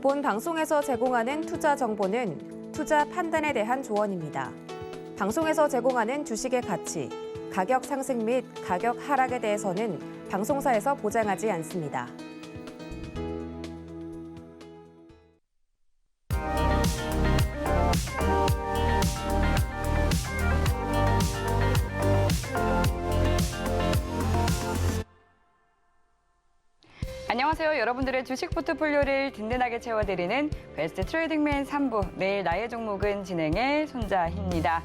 본 방송에서 제공하는 투자 정보는 투자 판단에 대한 조언입니다. 방송에서 제공하는 주식의 가치, 가격 상승 및 가격 하락에 대해서는 방송사에서 보장하지 않습니다. 안녕하세요. 여러분들의 주식 포트폴리오를 든든하게 채워드리는 베스트 트레이딩맨 3부, 내일 나의 종목은 진행의 손자희입니다.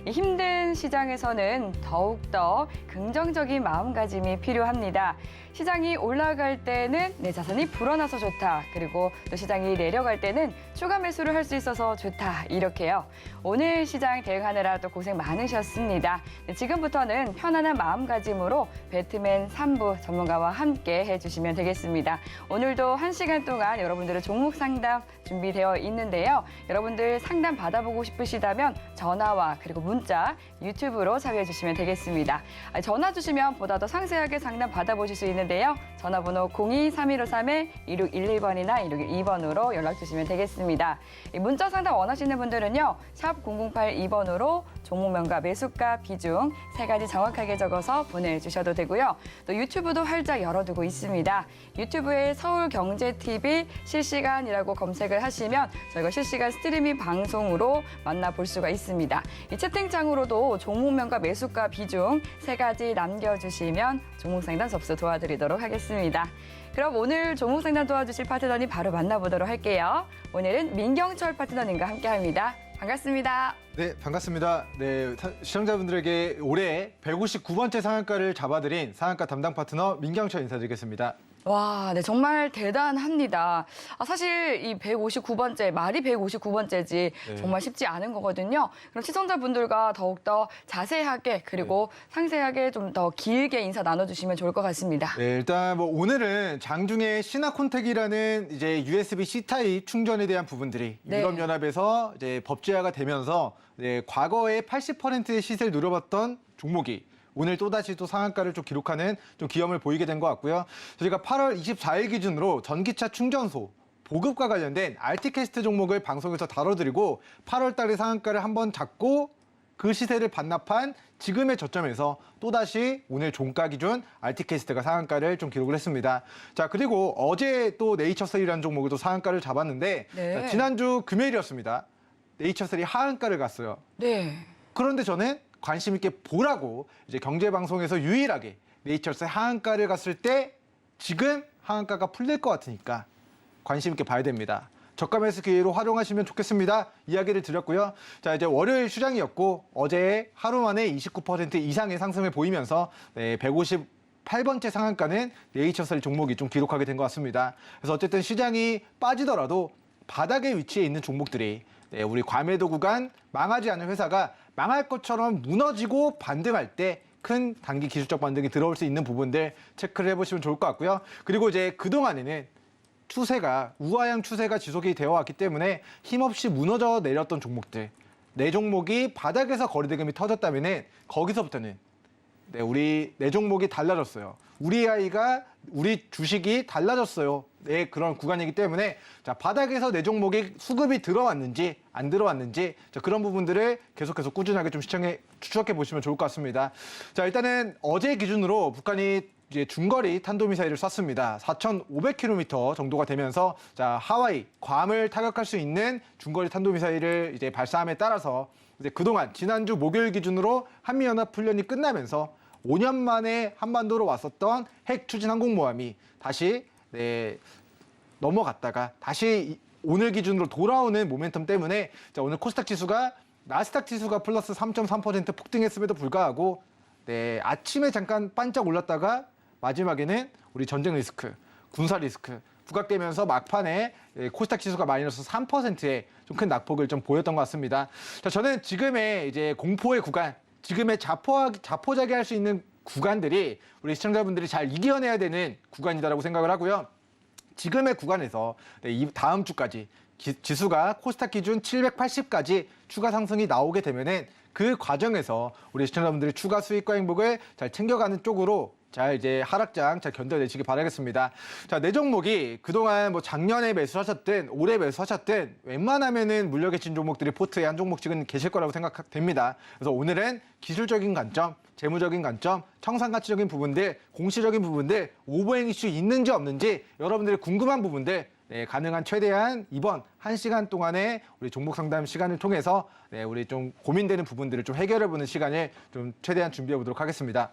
이 힘든 시장에서는 더욱더 긍정적인 마음가짐이 필요합니다. 시장이 올라갈 때는 내 자산이 불어나서 좋다. 그리고 또 시장이 내려갈 때는 추가 매수를 할 수 있어서 좋다. 이렇게요. 오늘 시장 대응하느라 또 고생 많으셨습니다. 지금부터는 편안한 마음가짐으로 배트맨 3부 전문가와 함께 해주시면 되겠습니다. 오늘도 1시간 동안 여러분들의 종목 상담 준비되어 있는데요. 여러분들 상담 받아보고 싶으시다면 전화와 그리고 문자, 유튜브로 참여해 주시면 되겠습니다. 전화 주시면 보다 더 상세하게 상담 받아보실 수 있는데요. 전화번호 02-3153-2611번이나 2612번으로 연락 주시면 되겠습니다. 문자 상담 원하시는 분들은요. 샵 0082번으로 종목명과 매수가, 비중 3가지 정확하게 적어서 보내주셔도 되고요. 또 유튜브도 활짝 열어두고 있습니다. 유튜브에 서울경제TV 실시간이라고 검색을 하시면 저희가 실시간 스트리밍 방송으로 만나볼 수가 있습니다. 이 채팅창으로도 종목명과 매수가, 비중 3가지 남겨주시면 종목 상담 접수 도와드리도록 하겠습니다. 그럼 오늘 종목 상담 도와주실 파트너님 바로 만나보도록 할게요. 오늘은 민경철 파트너님과 함께합니다. 반갑습니다. 네, 반갑습니다. 네, 시청자분들에게 올해 159번째 상한가를 잡아드린 상한가 담당 파트너 민경철 인사드리겠습니다. 와, 네, 정말 대단합니다. 사실 이 159번째, 말이 159번째지 정말 쉽지 않은 거거든요. 그럼 시청자분들과 더욱더 자세하게 그리고 상세하게 좀 더 길게 인사 나눠주시면 좋을 것 같습니다. 네, 일단 뭐 오늘은 장중에 시나콘텍이라는 이제 USB-C 타입 충전에 대한 부분들이 유럽연합에서 이제 법제화가 되면서 과거에 80%의 시세를 누려봤던 종목이 오늘 또다시 또 상한가를 좀 기록하는 좀 기염을 보이게 된 것 같고요. 저희가 8월 24일 기준으로 전기차 충전소 보급과 관련된 RT캐스트 종목을 방송에서 다뤄드리고 8월 달에 상한가를 한번 잡고 그 시세를 반납한 지금의 저점에서 또다시 오늘 종가 기준 RT캐스트가 상한가를 좀 기록을 했습니다. 자, 그리고 어제 또 네이처셀이라는 종목을 또 상한가를 잡았는데 자, 지난주 금요일이었습니다. 네이처셀이 하한가를 갔어요. 네. 그런데 저는 관심 있게 보라고 이제 경제방송에서 유일하게 네이처셀 하한가를 갔을 때 지금 하한가가 풀릴 것 같으니까 관심 있게 봐야 됩니다. 저가 매수 기회로 활용하시면 좋겠습니다. 이야기를 드렸고요. 자, 이제 월요일 시장이었고 어제 하루 만에 29% 이상의 상승을 보이면서 158번째 상한가는 네이처셀 종목이 좀 기록하게 된 것 같습니다. 그래서 어쨌든 시장이 빠지더라도 바닥에 위치해 있는 종목들이 우리 과매도 구간 망하지 않은 회사가 망할 것처럼 무너지고 반등할 때 큰 단기 기술적 반등이 들어올 수 있는 부분들 체크를 해보시면 좋을 것 같고요. 그리고 이제 그동안에는 추세가 우하향 추세가 지속이 되어 왔기 때문에 힘없이 무너져 내렸던 종목들 내 종목이 바닥에서 거래대금이 터졌다면은 거기서부터는 우리 내 종목이 달라졌어요. 우리 주식이 달라졌어요. 네, 그런 구간이기 때문에 자, 바닥에서 내 종목이 수급이 들어왔는지 안 들어왔는지 자, 그런 부분들을 계속해서 꾸준하게 좀 추적해 보시면 좋을 것 같습니다. 자, 일단은 어제 기준으로 북한이 이제 중거리 탄도미사일을 쐈습니다. 4,500km 정도가 되면서 자, 하와이, 괌을 타격할 수 있는 중거리 탄도미사일을 이제 발사함에 따라서 이제 그동안 지난주 목요일 기준으로 한미연합 훈련이 끝나면서 5년 만에 한반도로 왔었던 핵 추진 항공모함이 다시 넘어갔다가 다시 오늘 기준으로 돌아오는 모멘텀 때문에 자, 오늘 코스닥 지수가 나스닥 지수가 플러스 3.3% 폭등했음에도 불구하고 아침에 잠깐 반짝 올랐다가 마지막에는 우리 전쟁 리스크, 군사 리스크 부각되면서 막판에 코스닥 지수가 마이너스 3%의 좀 큰 낙폭을 좀 보였던 것 같습니다. 자, 저는 지금의 이제 공포의 구간, 지금의 자포자기할 수 있는 구간들이 우리 시청자분들이 잘 이겨내야 되는 구간이다라고 생각을 하고요. 지금의 구간에서 이 다음 주까지 지수가 코스닥 기준 780까지 추가 상승이 나오게 되면은 그 과정에서 우리 시청자분들이 추가 수익과 행복을 잘 챙겨가는 쪽으로 잘 이제 하락장 잘 견뎌내시기 바라겠습니다. 자, 네 종목이 그동안 뭐 작년에 매수하셨든 올해 매수하셨든 웬만하면은 물려 계신 종목들이 포트에 한 종목씩은 계실 거라고 생각됩니다. 그래서 오늘은 기술적인 관점, 재무적인 관점, 청산가치적인 부분들, 공시적인 부분들, 오버행 이슈 있는지 없는지 여러분들이 궁금한 부분들 네, 가능한 최대한 이번 1시간 동안에 우리 종목 상담 시간을 통해서 네, 우리 좀 고민되는 부분들을 좀 해결해보는 시간을 좀 최대한 준비해보도록 하겠습니다.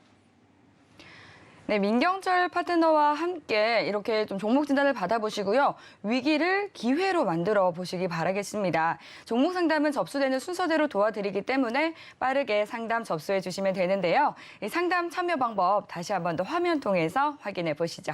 네, 민경철 파트너와 함께 이렇게 좀 종목 진단을 받아보시고요. 위기를 기회로 만들어 보시기 바라겠습니다. 종목 상담은 접수되는 순서대로 도와드리기 때문에 빠르게 상담 접수해 주시면 되는데요. 이 상담 참여 방법 다시 한 번 더 화면 통해서 확인해 보시죠.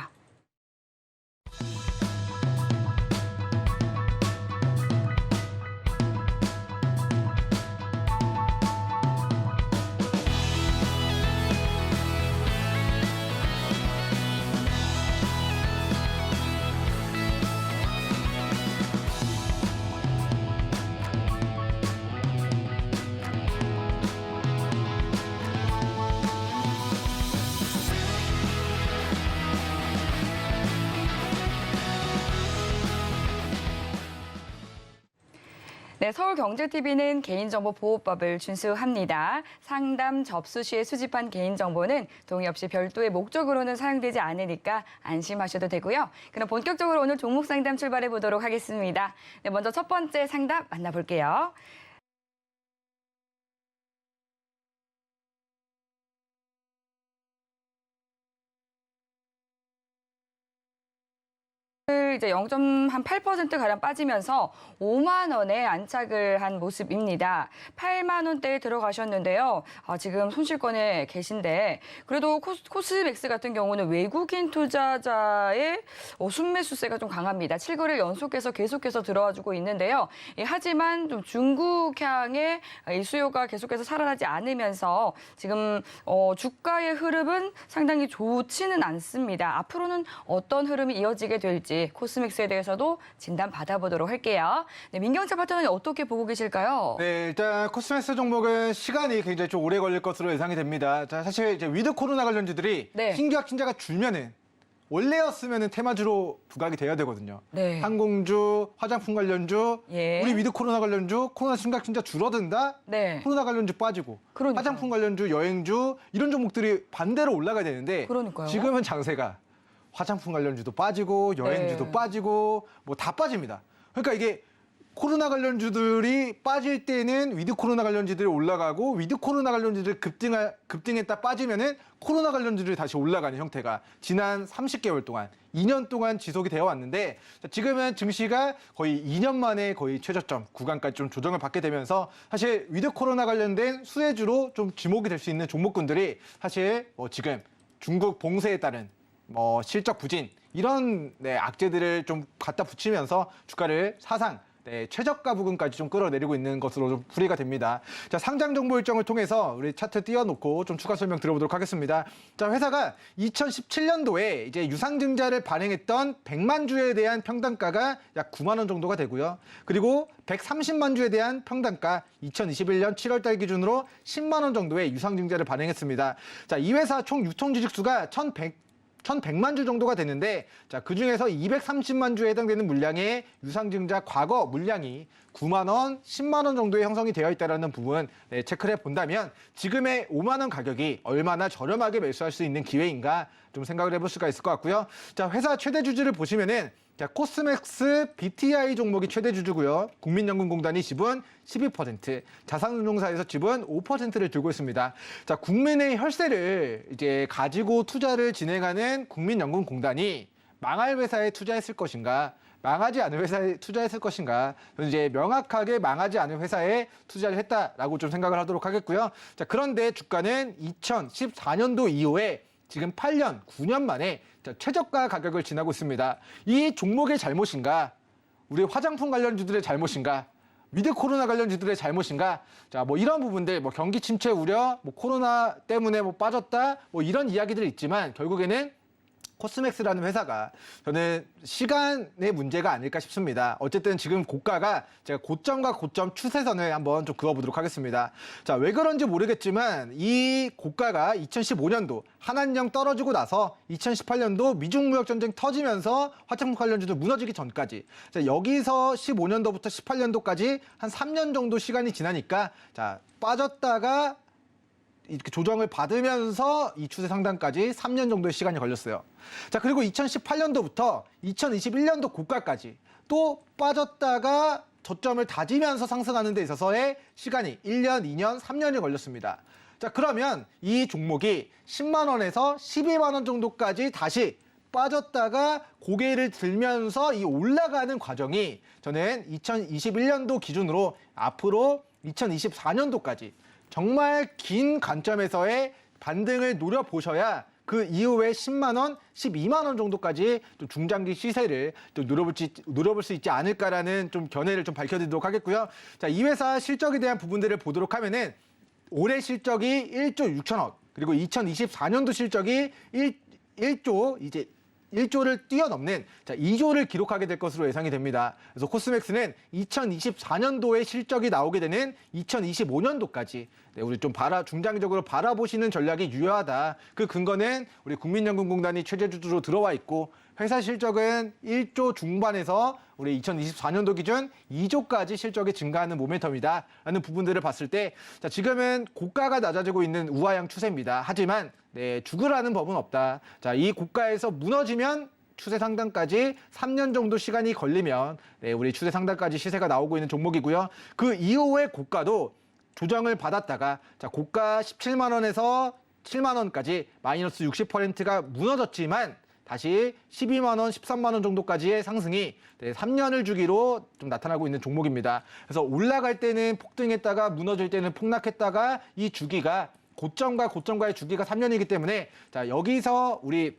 네, 서울경제TV는 개인정보보호법을 준수합니다. 상담 접수 시에 수집한 개인정보는 동의 없이 별도의 목적으로는 사용되지 않으니까 안심하셔도 되고요. 그럼 본격적으로 오늘 종목 상담 출발해 보도록 하겠습니다. 네, 먼저 첫 번째 상담 만나볼게요. 이제 0.8%가량 빠지면서 5만 원에 안착을 한 모습입니다. 8만 원대에 들어가셨는데요. 지금 손실권에 계신데 그래도 코스맥스 같은 경우는 외국인 투자자의 순매수세가 좀 강합니다. 7거래일 연속해서 계속해서 들어와주고 있는데요. 하지만 좀 중국향의 이 수요가 계속해서 살아나지 않으면서 지금 주가의 흐름은 상당히 좋지는 않습니다. 앞으로는 어떤 흐름이 이어지게 될지 코스맥스에 대해서도 진단 받아보도록 할게요. 네, 민경철 파트너님 어떻게 보고 계실까요? 네, 일단 코스맥스 종목은 시간이 굉장히 좀 오래 걸릴 것으로 예상이 됩니다. 자, 사실 이제 위드 코로나 관련주들이 네. 신규 확진자가 줄면은 원래였으면은 테마주로 부각이 돼야 되거든요. 네. 항공주, 화장품 관련주, 예. 우리 위드 코로나 관련주, 코로나 신규 확진자 줄어든다. 네. 코로나 관련주 빠지고, 그러니까요. 화장품 관련주, 여행주 이런 종목들이 반대로 올라가야 되는데 그러니까요. 지금은 장세가 화장품 관련주도 빠지고 여행주도 네. 빠지고 뭐 다 빠집니다. 그러니까 이게 코로나 관련주들이 빠질 때는 위드 코로나 관련주들이 올라가고 위드 코로나 관련주들이 급등했다 빠지면은 코로나 관련주들이 다시 올라가는 형태가 지난 30개월 동안 2년 동안 지속이 되어 왔는데 지금은 증시가 거의 2년 만에 거의 최저점 구간까지 좀 조정을 받게 되면서 사실 위드 코로나 관련된 수혜주로 좀 지목이 될 수 있는 종목군들이 사실 지금 중국 봉쇄에 따른 실적 부진 이런 악재들을 좀 갖다 붙이면서 주가를 사상 최저가 부근까지 좀 끌어내리고 있는 것으로 좀 풀이가 됩니다. 자, 상장 정보 일정을 통해서 우리 차트 띄워놓고 좀 추가 설명 들어보도록 하겠습니다. 자, 회사가 2017년도에 이제 유상증자를 발행했던 100만 주에 대한 평단가가 약 9만 원 정도가 되고요. 그리고 130만 주에 대한 평단가 2021년 7월 달 기준으로 10만 원 정도의 유상증자를 발행했습니다. 자, 이 회사 총 유통 주식수가 1,100만 주 정도가 되는데 자, 그중에서 230만 주에 해당되는 물량의 유상증자 과거 물량이 9만 원, 10만 원 정도의 형성이 되어 있다는 부분 체크를 해본다면 지금의 5만 원 가격이 얼마나 저렴하게 매수할 수 있는 기회인가 좀 생각을 해볼 수가 있을 것 같고요. 자, 회사 최대 주주를 보시면은 자, 코스맥스 BTI 종목이 최대 주주고요. 국민연금공단이 지분 12%, 자산운용사에서 지분 5%를 들고 있습니다. 자, 국민의 혈세를 이제 가지고 투자를 진행하는 국민연금공단이 망할 회사에 투자했을 것인가, 망하지 않은 회사에 투자했을 것인가, 이제 명확하게 망하지 않은 회사에 투자를 했다라고 좀 생각을 하도록 하겠고요. 자, 그런데 주가는 2014년도 이후에 지금 8년, 9년 만에 최저가 가격을 지나고 있습니다. 이 종목의 잘못인가? 우리 화장품 관련주들의 잘못인가? 위드 코로나 관련주들의 잘못인가? 자, 이런 부분들, 경기 침체 우려, 코로나 때문에 빠졌다, 이런 이야기들이 있지만 결국에는 코스맥스라는 회사가 저는 시간의 문제가 아닐까 싶습니다. 어쨌든 지금 고가가 제가 고점과 고점 추세선을 한번 좀 그어보도록 하겠습니다. 자, 왜 그런지 모르겠지만 이 고가가 2015년도 한한령 떨어지고 나서 2018년도 미중 무역 전쟁 터지면서 화장품 관련주들 무너지기 전까지, 자, 여기서 15년도부터 18년도까지 한 3년 정도 시간이 지나니까 자, 빠졌다가 이렇게 조정을 받으면서 이 추세 상단까지 3년 정도의 시간이 걸렸어요. 자, 그리고 2018년도부터 2021년도 고가까지 또 빠졌다가 저점을 다지면서 상승하는 데 있어서의 시간이 1년, 2년, 3년이 걸렸습니다. 자, 그러면 이 종목이 10만 원에서 12만 원 정도까지 다시 빠졌다가 고개를 들면서 이 올라가는 과정이 저는 2021년도 기준으로 앞으로 2024년도까지 정말 긴 관점에서의 반등을 노려보셔야 그 이후에 10만 원, 12만 원 정도까지 좀 중장기 시세를 좀 노려볼 수 있지 않을까라는 좀 견해를 좀 밝혀드리도록 하겠고요. 자, 이 회사 실적에 대한 부분들을 보도록 하면은 올해 실적이 1조 6천억, 그리고 2024년도 실적이 1조를 뛰어넘는 2조를 기록하게 될 것으로 예상이 됩니다. 그래서 코스맥스는 2024년도에 실적이 나오게 되는 2025년도까지 우리 좀 중장기적으로 바라보시는 전략이 유효하다. 그 근거는 우리 국민연금공단이 최저주주로 들어와 있고 회사 실적은 1조 중반에서 우리 2024년도 기준 2조까지 실적이 증가하는 모멘텀이다 라는 부분들을 봤을 때, 자, 지금은 고가가 낮아지고 있는 우하향 추세입니다. 하지만 죽으라는 법은 없다. 자, 이 고가에서 무너지면 추세 상단까지 3년 정도 시간이 걸리면 우리 추세 상단까지 시세가 나오고 있는 종목이고요. 그 이후의 고가도 조정을 받았다가 자, 고가 17만 원에서 7만 원까지 마이너스 60%가 무너졌지만 다시 12만 원, 13만 원 정도까지의 상승이 3년을 주기로 좀 나타나고 있는 종목입니다. 그래서 올라갈 때는 폭등했다가 무너질 때는 폭락했다가 이 주기가 고점과의 주기가 3년이기 때문에 자, 여기서 우리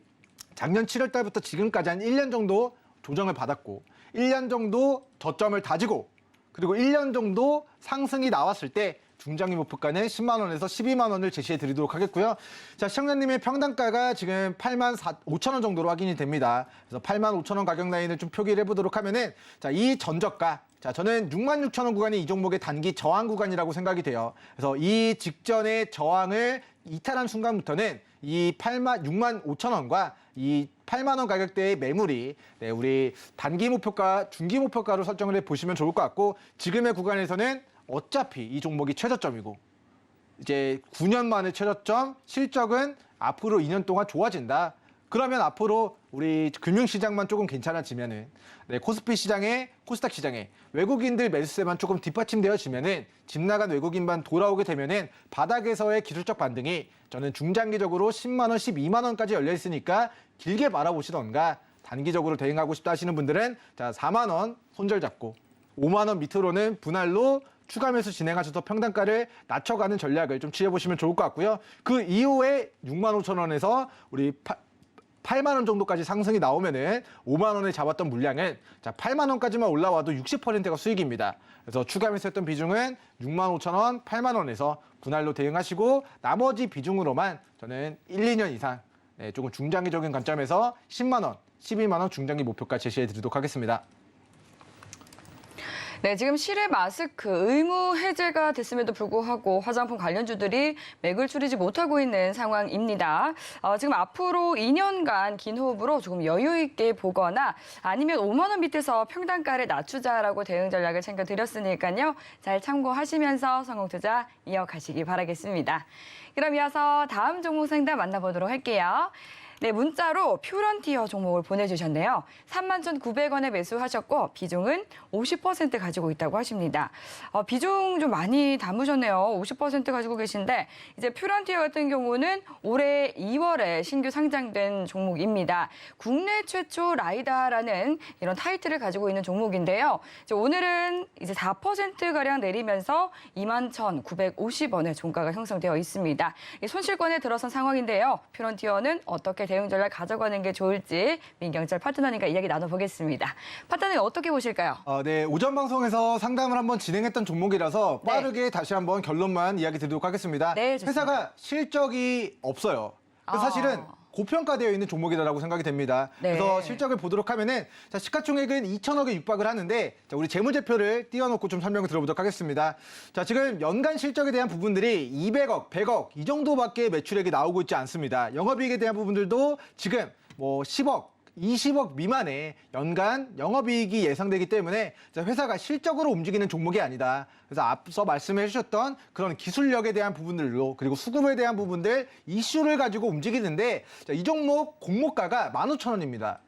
작년 7월 달부터 지금까지 한 1년 정도 조정을 받았고 1년 정도 저점을 다지고 그리고 1년 정도 상승이 나왔을 때 중장기 목표가는 10만 원에서 12만 원을 제시해 드리도록 하겠고요. 자, 시청자님의 평단가가 지금 8만 5천 원 정도로 확인이 됩니다. 그래서 8만 5천 원 가격 라인을 좀 표기를 해보도록 하면은 자, 이 전저가, 자, 저는 6만 6천 원 구간이 이 종목의 단기 저항 구간이라고 생각이 돼요. 그래서 이 직전의 저항을 이탈한 순간부터는 이 6만 5천 원과 이 8만 원 가격대의 매물이 우리 단기 목표가, 중기 목표가로 설정을 해 보시면 좋을 것 같고, 지금의 구간에서는 어차피 이 종목이 최저점이고 이제 9년 만에 최저점, 실적은 앞으로 2년 동안 좋아진다. 그러면 앞으로 우리 금융시장만 조금 괜찮아지면은 코스피 시장에, 코스닥 시장에 외국인들 매수세만 조금 뒷받침되어지면은 집 나간 외국인만 돌아오게 되면은 바닥에서의 기술적 반등이 저는 중장기적으로 10만 원, 12만 원까지 열려 있으니까 길게 바라보시던가, 단기적으로 대응하고 싶다 하시는 분들은 자, 4만 원 손절 잡고 5만 원 밑으로는 분할로 추가 매수 진행하셔서 평단가를 낮춰가는 전략을 좀 취해보시면 좋을 것 같고요. 그 이후에 6만 5천 원에서 우리 8만 원 정도까지 상승이 나오면은 5만 원에 잡았던 물량은 자, 8만 원까지만 올라와도 60%가 수익입니다. 그래서 추가 매수했던 비중은 6만 5천 원, 8만 원에서 분할로 대응하시고 나머지 비중으로만 저는 1, 2년 이상 조금 중장기적인 관점에서 10만 원, 12만 원 중장기 목표가 제시해 드리도록 하겠습니다. 네, 지금 실외 마스크 의무 해제가 됐음에도 불구하고 화장품 관련주들이 맥을 추리지 못하고 있는 상황입니다. 지금 앞으로 2년간 긴 호흡으로 조금 여유 있게 보거나 아니면 5만 원 밑에서 평단가를 낮추자라고 대응 전략을 챙겨드렸으니까요. 잘 참고하시면서 성공 투자 이어가시기 바라겠습니다. 그럼 이어서 다음 종목 상담 만나보도록 할게요. 네, 문자로 퓨런티어 종목을 보내주셨네요. 31,900원에 매수하셨고 비중은 50% 가지고 있다고 하십니다. 비중 좀 많이 담으셨네요. 50% 가지고 계신데 이제 퓨런티어 같은 경우는 올해 2월에 신규 상장된 종목입니다. 국내 최초 라이다라는 이런 타이틀을 가지고 있는 종목인데요. 이제 오늘은 이제 4%가량 내리면서 21,950원의 종가가 형성되어 있습니다. 손실권에 들어선 상황인데요. 퓨런티어는 어떻게 대응 전략 가져가는 게 좋을지 민경철 파트너님과 이야기 나눠보겠습니다. 파트너님 어떻게 보실까요? 네, 오전 방송에서 상담을 한번 진행했던 종목이라서 빠르게 다시 한번 결론만 이야기 드리도록 하겠습니다. 네, 좋습니다. 회사가 실적이 없어요. 그래서 사실은 고평가되어 있는 종목이다라고 생각이 됩니다. 네. 그래서 실적을 보도록 하면은 자, 시가총액은 2천억에 육박을 하는데 자, 우리 재무제표를 띄워놓고 좀 설명을 들어보도록 하겠습니다. 자, 지금 연간 실적에 대한 부분들이 200억, 100억 이 정도밖에 매출액이 나오고 있지 않습니다. 영업이익에 대한 부분들도 지금 뭐 10억, 20억 미만의 연간 영업이익이 예상되기 때문에 회사가 실적으로 움직이는 종목이 아니다. 그래서 앞서 말씀해 주셨던 그런 기술력에 대한 부분들로 그리고 수급에 대한 부분들 이슈를 가지고 움직이는데 이 종목 공모가가 15,000원입니다.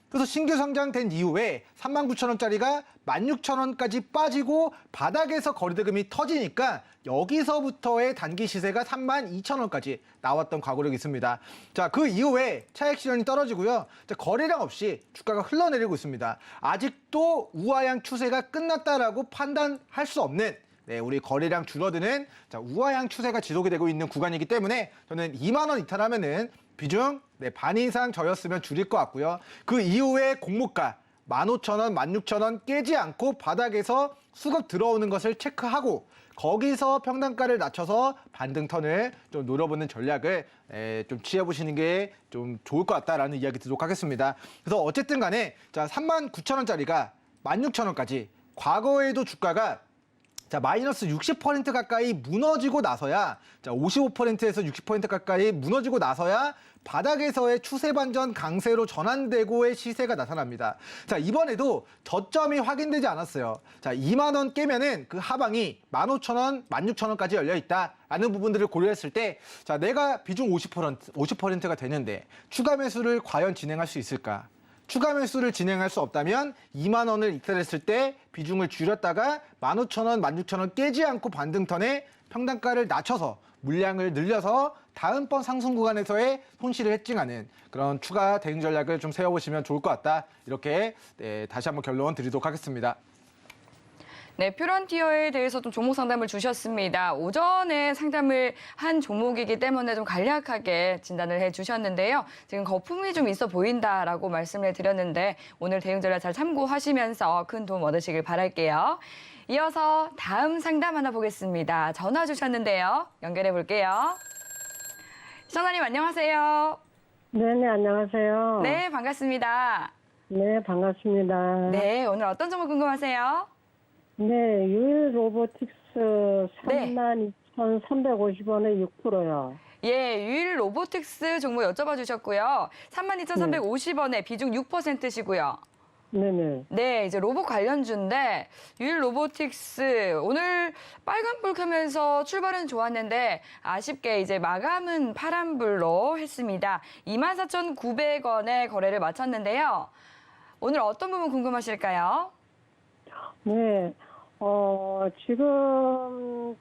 그래서 신규 상장된 이후에 39,000원짜리가 16,000원까지 빠지고 바닥에서 거래대금이 터지니까 여기서부터의 단기 시세가 32,000원까지 나왔던 과거력이 있습니다. 자, 그 이후에 차익 실현이 떨어지고요. 자, 거래량 없이 주가가 흘러내리고 있습니다. 아직도 우하향 추세가 끝났다라고 판단할 수 없는 우리 거래량 줄어드는 우하향 추세가 지속이 되고 있는 구간이기 때문에 저는 2만 원 이탈하면은 비중 반 이상 저였으면 줄일 것 같고요. 그 이후에 공모가 15,000원, 16,000원 깨지 않고 바닥에서 수급 들어오는 것을 체크하고 거기서 평단가를 낮춰서 반등턴을 좀 노려보는 전략을 좀 취해보시는 게 좀 좋을 것 같다라는 이야기 드리도록 하겠습니다. 그래서 어쨌든 간에 자, 39,000원짜리가 16,000원까지 과거에도 주가가 자, 마이너스 60% 가까이 무너지고 나서야, 자, 55%에서 60% 가까이 무너지고 나서야 바닥에서의 추세 반전 강세로 전환되고의 시세가 나타납니다. 자, 이번에도 저점이 확인되지 않았어요. 자, 2만 원 깨면은 그 하방이 15,000원, 16,000원까지 열려 있다라는 부분들을 고려했을 때, 자, 내가 비중 50%가 되는데 추가 매수를 과연 진행할 수 있을까? 추가 매수를 진행할 수 없다면 2만 원을 이탈했을 때 비중을 줄였다가 15,000원, 16,000원 깨지 않고 반등턴에 평단가를 낮춰서 물량을 늘려서 다음번 상승 구간에서의 손실을 해칭하는 그런 추가 대응 전략을 좀 세워보시면 좋을 것 같다. 이렇게 다시 한번 결론 드리도록 하겠습니다. 네, 퓨런티어에 대해서 좀 종목 상담을 주셨습니다. 오전에 상담을 한 종목이기 때문에 좀 간략하게 진단을 해주셨는데요. 지금 거품이 좀 있어 보인다라고 말씀을 드렸는데 오늘 대응 전략 잘 참고하시면서 큰 도움 얻으시길 바랄게요. 이어서 다음 상담 하나 보겠습니다. 전화 주셨는데요. 연결해 볼게요. 시청자님 안녕하세요. 네네, 안녕하세요. 네, 반갑습니다. 네, 반갑습니다. 네, 오늘 어떤 종목 궁금하세요? 네, 유일 로보틱스 네. 32,350원에 6%요. 예, 유일 로보틱스 종목 여쭤봐 주셨고요. 32,350원에 비중 6%시고요. 네네. 네, 이제 로봇 관련주인데 유일 로보틱스 오늘 빨간불 켜면서 출발은 좋았는데 아쉽게 이제 마감은 파란불로 했습니다. 24,900원에 거래를 마쳤는데요. 오늘 어떤 부분 궁금하실까요? 네, 지금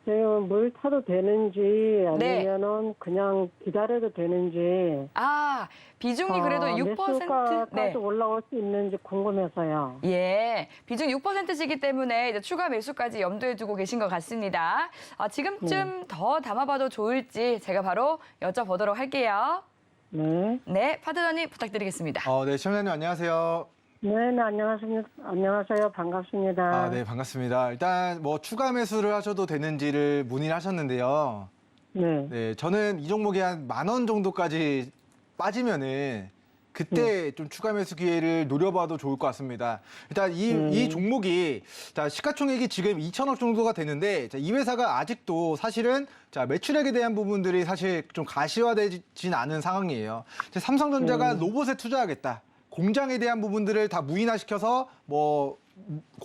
물 타도 되는지 아니면은 그냥 기다려도 되는지. 아, 비중이 그래도 6%. 매수가까지 올라올 수 있는지 궁금해서요. 예, 비중 6%시기 때문에 이제 추가 매수까지 염두에 두고 계신 것 같습니다. 지금쯤 더 담아봐도 좋을지 제가 바로 여쭤보도록 할게요. 네. 네, 파트너님 부탁드리겠습니다. 네, 시청자님 안녕하세요. 네, 안녕하세요. 반갑습니다. 네, 반갑습니다. 일단 뭐 추가 매수를 하셔도 되는지를 문의를 하셨는데요. 네. 네, 저는 이 종목이 한 10,000원 정도까지 빠지면은 그때 좀 추가 매수 기회를 노려봐도 좋을 것 같습니다. 일단 이 종목이 자, 시가총액이 지금 2,000억 정도가 되는데 자, 이 회사가 아직도 사실은 자, 매출액에 대한 부분들이 사실 좀 가시화되진 않은 상황이에요. 삼성전자가 로봇에 투자하겠다. 공장에 대한 부분들을 다 무인화시켜서 뭐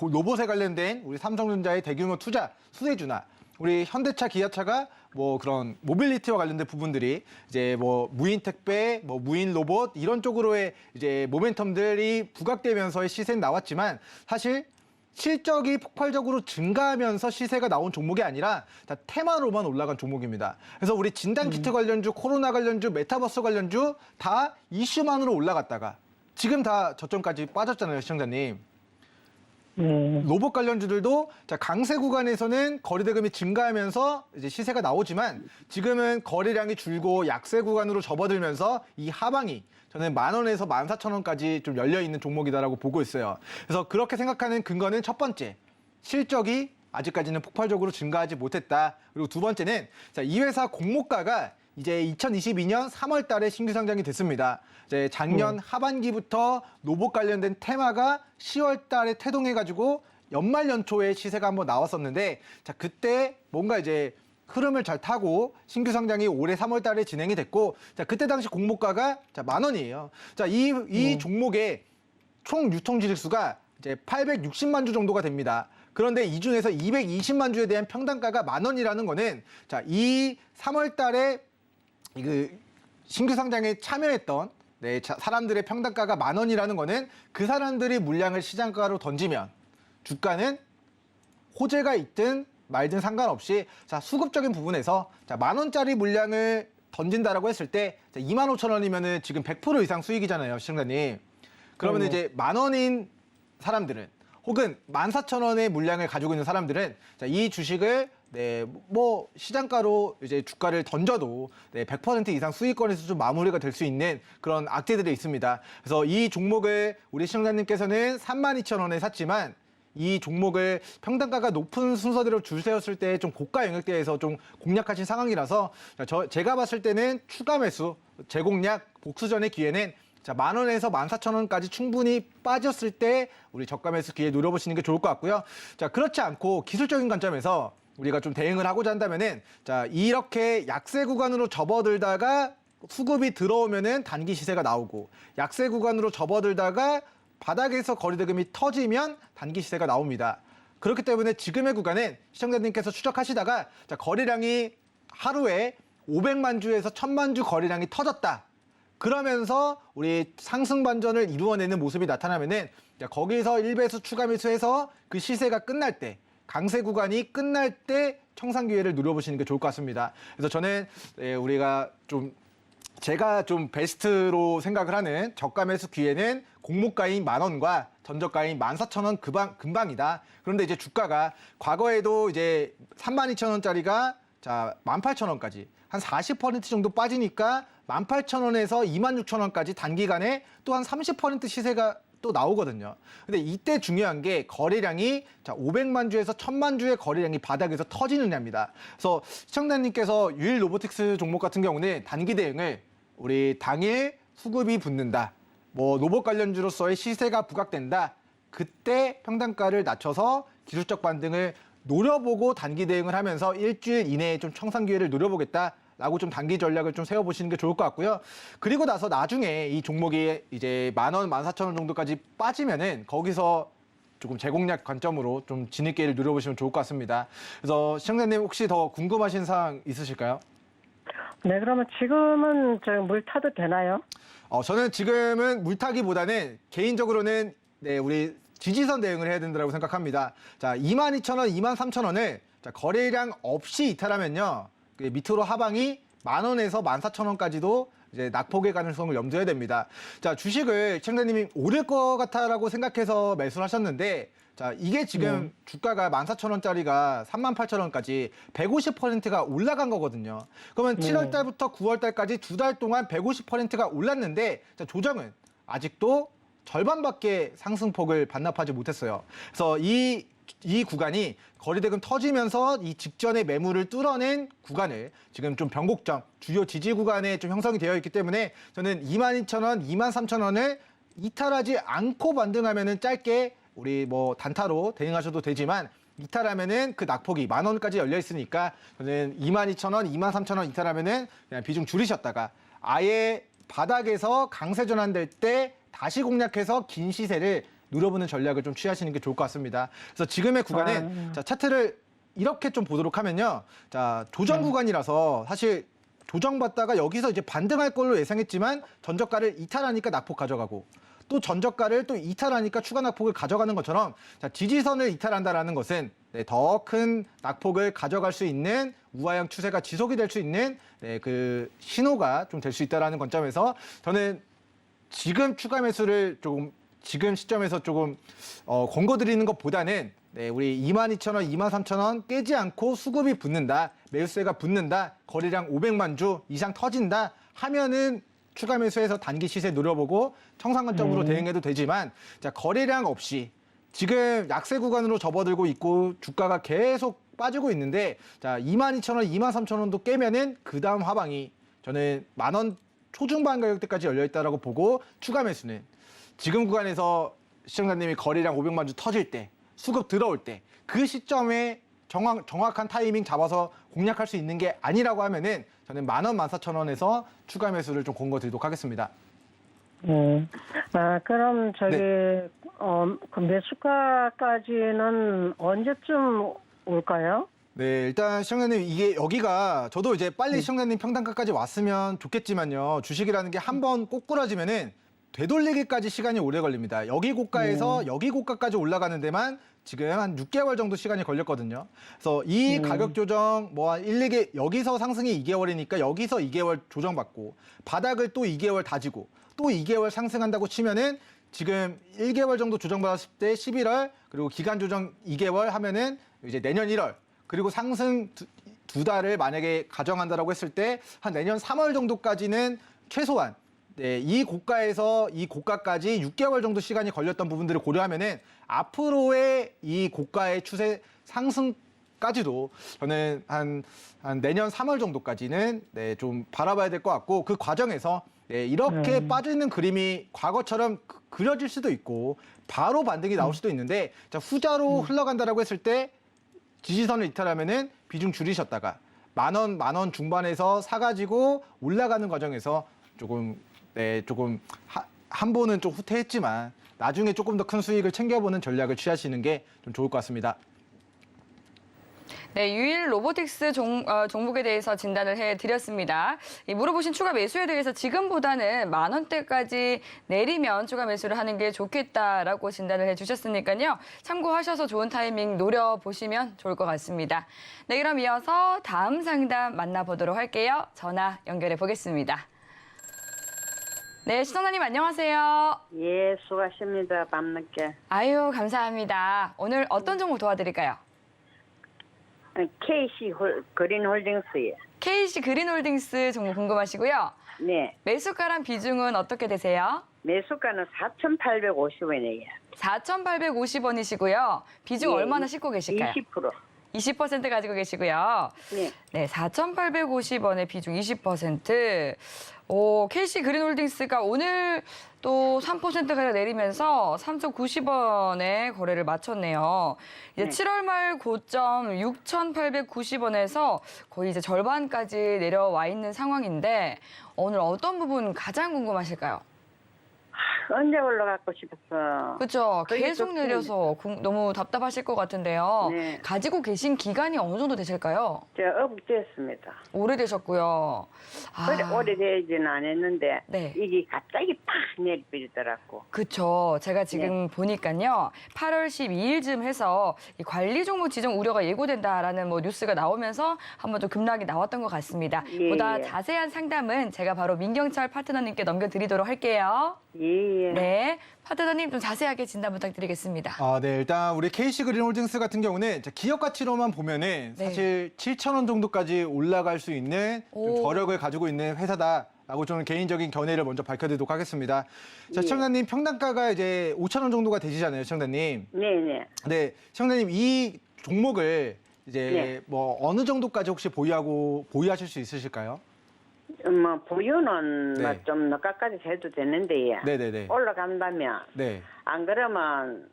로봇에 관련된 우리 삼성전자의 대규모 투자 수혜주나 우리 현대차, 기아차가 뭐 그런 모빌리티와 관련된 부분들이 이제 뭐 무인 택배, 뭐 무인 로봇 이런 쪽으로의 이제 모멘텀들이 부각되면서의 시세는 나왔지만 사실 실적이 폭발적으로 증가하면서 시세가 나온 종목이 아니라 다 테마로만 올라간 종목입니다. 그래서 우리 진단키트 관련주, 코로나 관련주, 메타버스 관련주 다 이슈만으로 올라갔다가 지금 다 저점까지 빠졌잖아요, 시청자님. 로봇 관련주들도 자, 강세 구간에서는 거래대금이 증가하면서 이제 시세가 나오지만 지금은 거래량이 줄고 약세 구간으로 접어들면서 이 하방이 저는 10,000원에서 14,000원까지 좀 열려 있는 종목이다라고 보고 있어요. 그래서 그렇게 생각하는 근거는 첫 번째, 실적이 아직까지는 폭발적으로 증가하지 못했다. 그리고 두 번째는 자, 이 회사 공모가가 이제 2022년 3월 달에 신규 상장이 됐습니다. 이제 작년 하반기부터 로봇 관련된 테마가 10월 달에 태동해가지고 연말 연초에 시세가 한번 나왔었는데, 자, 그때 뭔가 이제 흐름을 잘 타고 신규 상장이 올해 3월 달에 진행이 됐고, 자, 그때 당시 공모가가 자, 10,000원이에요. 자, 이 종목의 총 유통 지수가 이제 860만 주 정도가 됩니다. 그런데 이 중에서 220만 주에 대한 평단가가 10,000원이라는 거는, 자, 이 3월 달에 그 신규 상장에 참여했던 사람들의 평단가가 10,000원이라는 거는 그 사람들이 물량을 시장가로 던지면 주가는 호재가 있든 말든 상관없이 자, 수급적인 부분에서 자, 10,000원짜리 물량을 던진다라고 했을 때 25,000원이면은 지금 100% 이상 수익이잖아요, 시청자님. 그러면 이제 10,000원인 사람들은 혹은 14,000원의 물량을 가지고 있는 사람들은 자, 이 주식을 뭐 시장가로 이제 주가를 던져도 100% 이상 수익권에서 좀 마무리가 될 수 있는 그런 악재들이 있습니다. 그래서 이 종목을 우리 시청자님께서는 32,000원에 샀지만 이 종목을 평단가가 높은 순서대로 줄 세웠을 때 좀 고가 영역대에서 좀 공략하신 상황이라서 제가 봤을 때는 추가 매수, 재공략, 복수전의 기회는 자, 10,000원에서 14,000원까지 충분히 빠졌을 때 우리 저가 매수 기회 노려보시는 게 좋을 것 같고요. 자, 그렇지 않고 기술적인 관점에서 우리가 좀 대응을 하고자 한다면은 자, 이렇게 약세 구간으로 접어들다가 수급이 들어오면은 단기 시세가 나오고, 약세 구간으로 접어들다가 바닥에서 거래대금이 터지면 단기 시세가 나옵니다. 그렇기 때문에 지금의 구간은 시청자님께서 추적하시다가 자, 거래량이 하루에 500만 주에서 1,000만 주 거래량이 터졌다. 그러면서 우리 상승 반전을 이루어내는 모습이 나타나면은 자, 거기서 1배수 추가 매수해서 그 시세가 끝날 때, 강세 구간이 끝날 때 청산 기회를 누려보시는 게 좋을 것 같습니다. 그래서 저는 제가 좀 베스트로 생각을 하는 저가 매수 기회는 공모가인 10,000원과 전저가인 14,000원 근방이다. 그런데 이제 주가가 과거에도 이제 32,000원짜리가 자, 18,000원까지 한 40% 정도 빠지니까 18,000원에서 26,000원까지 단기간에 또 한 30% 시세가 또 나오거든요. 근데 이때 중요한 게 거래량이 자, 500만 주에서 1,000만 주의 거래량이 바닥에서 터지느냐입니다. 그래서 시청자님께서 유일 로보틱스 종목 같은 경우는 단기 대응을 우리 당일 수급이 붙는다, 뭐 로봇 관련주로서의 시세가 부각된다, 그때 평단가를 낮춰서 기술적 반등을 노려보고 단기 대응을 하면서 일주일 이내에 좀 청산 기회를 노려보겠다라고 좀 단기 전략을 좀 세워보시는 게 좋을 것 같고요. 그리고 나서 나중에 이 종목이 이제 10,000원, 14,000원 정도까지 빠지면은 거기서 조금 재공략 관점으로 좀 진입 기회를 누려보시면 좋을 것 같습니다. 그래서 시청자님 혹시 더 궁금하신 사항 있으실까요? 네, 그러면 지금은 물 타도 되나요? 저는 지금은 물타기보다는 개인적으로는 우리 지지선 대응을 해야 된다고 생각합니다. 자, 22,000원, 23,000원을 거래량 없이 이탈하면요, 밑으로 하방이 10,000원에서 14,000원까지도 이제 낙폭의 가능성을 염두해야 됩니다. 자, 주식을 시청자님이 오를 것 같다라고 생각해서 매수를 하셨는데, 자, 이게 지금 주가가 14,000원짜리가 38,000원까지 150%가 올라간 거거든요. 그러면 7월 달부터 9월 달까지 2달 동안 150%가 올랐는데, 자, 조정은 아직도 절반밖에 상승폭을 반납하지 못했어요. 그래서 이 구간이 거래대금 터지면서 이 직전의 매물을 뚫어낸 구간을 지금 좀 변곡점, 주요 지지 구간에 좀 형성이 되어 있기 때문에 저는 22,000원, 23,000원을 이탈하지 않고 반등하면은 짧게 우리 뭐 단타로 대응하셔도 되지만, 이탈하면은 그 낙폭이 10,000원까지 열려 있으니까 저는 22,000원, 23,000원 이탈하면은 그냥 비중 줄이셨다가 아예 바닥에서 강세 전환될 때 다시 공략해서 긴 시세를 누려보는 전략을 좀 취하시는 게 좋을 것 같습니다. 그래서 지금의 구간은 자, 차트를 이렇게 좀 보도록 하면요, 자, 조정 구간이라서 사실 조정받다가 여기서 이제 반등할 걸로 예상했지만 전저가를 이탈하니까 낙폭 가져가고, 또 전저가를 또 이탈하니까 추가 낙폭을 가져가는 것처럼, 자, 지지선을 이탈한다라는 것은 더 큰 낙폭을 가져갈 수 있는 우하형 추세가 지속이 될 수 있는 그 신호가 좀 될 수 있다라는 관점에서 저는 지금 추가 매수를 조금 지금 시점에서 조금 권고드리는 것보다는 우리 22,000원, 23,000원 깨지 않고 수급이 붙는다, 매수세가 붙는다, 거래량 500만 주 이상 터진다 하면은 추가 매수해서 단기 시세 노려보고 청산 관점으로 대응해도 되지만, 자, 거래량 없이 지금 약세 구간으로 접어들고 있고 주가가 계속 빠지고 있는데, 자, 22,000원, 23,000원도 깨면은 그 다음 하방이 저는 10,000원 초중반 가격대까지 열려 있다라고 보고 추가 매수는 지금 구간에서 시청자님이 거래량 500만 주 터질 때, 수급 들어올 때 그 시점에 정확한 타이밍 잡아서 공략할 수 있는 게 아니라고 하면은 저는 10,000원, 14,000원에서 추가 매수를 좀 권고 드리도록 하겠습니다. 그럼 저기 네. 그 매수가까지는 언제쯤 올까요? 네, 일단 시청자님 이게 여기가 저도 이제 빨리 시청자님 평단가까지 왔으면 좋겠지만요. 주식이라는 게 한 번 꼬꾸라지면은 되돌리기까지 시간이 오래 걸립니다. 여기 고가에서 여기 고가까지 올라가는 데만 지금 한 6개월 정도 시간이 걸렸거든요. 그래서 이 가격 조정 뭐 한 1, 2개 여기서 상승이 2개월이니까 여기서 2개월 조정받고 바닥을 또 2개월 다지고 또 2개월 상승한다고 치면은 지금 1개월 정도 조정받았을 때 11월 그리고 기간 조정 2개월 하면은 이제 내년 1월 그리고 상승 두 달을 만약에 가정한다라고 했을 때 한 내년 3월 정도까지는 최소한 네, 이 고가에서 이 고가까지 6개월 정도 시간이 걸렸던 부분들을 고려하면은 앞으로의 이 고가의 추세 상승까지도 저는 한 내년 3월 정도까지는 네, 좀 바라봐야 될 것 같고 그 과정에서 네, 이렇게 빠져있는 그림이 과거처럼 그려질 수도 있고 바로 반등이 나올 수도 있는데 자, 후자로 흘러간다라고 했을 때 지지선을 이탈하면은 비중 줄이셨다가 만 원 중반에서 사가지고 올라가는 과정에서 조금 한 번은 좀 후퇴했지만 나중에 조금 더 큰 수익을 챙겨보는 전략을 취하시는 게 좀 좋을 것 같습니다. 네, 유일 로보틱스 종목에 대해서 진단을 해드렸습니다. 물어보신 추가 매수에 대해서 지금보다는 10,000원대까지 내리면 추가 매수를 하는 게 좋겠다라고 진단을 해주셨으니까요. 참고하셔서 좋은 타이밍 노려보시면 좋을 것 같습니다. 네, 그럼 이어서 다음 상담 만나보도록 할게요. 전화 연결해 보겠습니다. 네, 시청자님 안녕하세요. 예, 수고하십니다. 밤늦게. 아유, 감사합니다. 오늘 어떤 종목 도와드릴까요? KC 그린홀딩스에. KC 그린홀딩스 종목 궁금하시고요. 네, 매수가랑 비중은 어떻게 되세요? 매수가는 4,850원이에요. 4,850원이시고요. 비중 예, 얼마나 싣고 계실까요? 20%. 20% 가지고 계시고요. 네, 네, 4,850원의 비중 20%. 오, KC 그린홀딩스가 오늘 또 3%가량 내리면서 3,090원에 거래를 마쳤네요. 이제 네. 7월 말 고점 6,890원에서 거의 이제 절반까지 내려와 있는 상황인데 오늘 어떤 부분 가장 궁금하실까요? 언제 올라가고 싶었어. 그렇죠. 그게 계속 좋습니다. 내려서 너무 답답하실 것 같은데요. 네. 가지고 계신 기간이 어느 정도 되실까요? 제가 업됐습니다. 오래되셨고요. 오래되지는 않았는데 네. 이게 갑자기 팍 내리더라고. 그렇죠. 제가 지금 보니까요. 8월 12일쯤 해서 이 관리 종목 지정 우려가 예고된다라는 뭐 뉴스가 나오면서 한번 좀 급락이 나왔던 것 같습니다. 예, 보다 예. 자세한 상담은 제가 바로 민경철 파트너님께 넘겨드리도록 할게요. 예, 예. 네, 파트너님 좀 자세하게 진단 부탁드리겠습니다. 네, 일단 우리 KC 그린홀딩스 같은 경우는 기업 가치로만 보면은 네. 사실 7,000원 정도까지 올라갈 수 있는 좀 오. 저력을 가지고 있는 회사다라고 저는 개인적인 견해를 먼저 밝혀드리도록 하겠습니다. 자, 예. 시청자님 평단가가 이제 5,000원 정도가 되시잖아요, 시청자님. 네, 네. 네, 시청자님 이 종목을 이제 네. 뭐 어느 정도까지 혹시 보유하실 수 있으실까요? 뭐 부유는 네. 뭐 좀 늦가까지 해도 되는데 네네네. 올라간다면 네, 안 그러면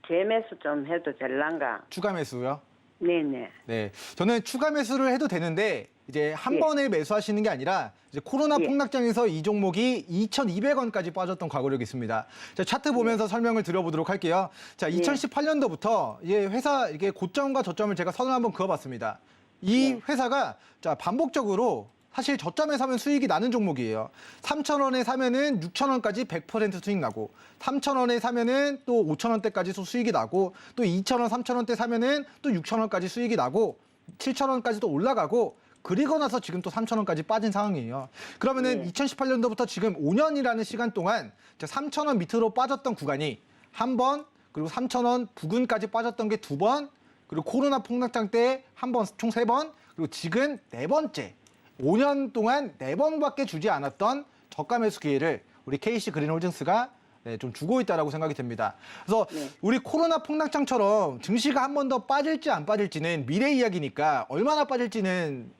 재매수 좀 해도 될란가? 추가 매수요. 네네. 네, 저는 추가 매수를 해도 되는데 이제 한 예. 번에 매수하시는 게 아니라 이제 코로나 예. 폭락장에서 이 종목이 2,200원까지 빠졌던 과거력이 있습니다. 자, 차트 보면서 설명을 드려보도록 할게요. 자, 2018년도부터 회사 이게 고점과 저점을 제가 선을 한번 그어봤습니다. 이 회사가 자 반복적으로 사실 저점에 사면 수익이 나는 종목이에요. 3,000원에 사면은 6,000원까지 100% 수익 나고 3,000원에 사면은 또 5,000원대까지 수익이 나고 또 2,000원, 3,000원대 사면은 또 6,000원까지 수익이 나고 7,000원까지 또 올라가고 그리고 나서 지금 또 3,000원까지 빠진 상황이에요. 그러면은 2018년도부터 지금 5년이라는 시간 동안 3,000원 밑으로 빠졌던 구간이 한 번, 그리고 3,000원 부근까지 빠졌던 게 두 번, 그리고 코로나 폭락장 때 한 번, 총 세 번, 그리고 지금 네 번째. 5년 동안 4번밖에 주지 않았던 저가 매수 기회를 우리 KC 그린홀딩스가 좀 주고 있다라고 생각이 됩니다. 그래서 우리 코로나 폭락장처럼 증시가 한 번 더 빠질지 안 빠질지는 미래 이야기니까 얼마나 빠질지는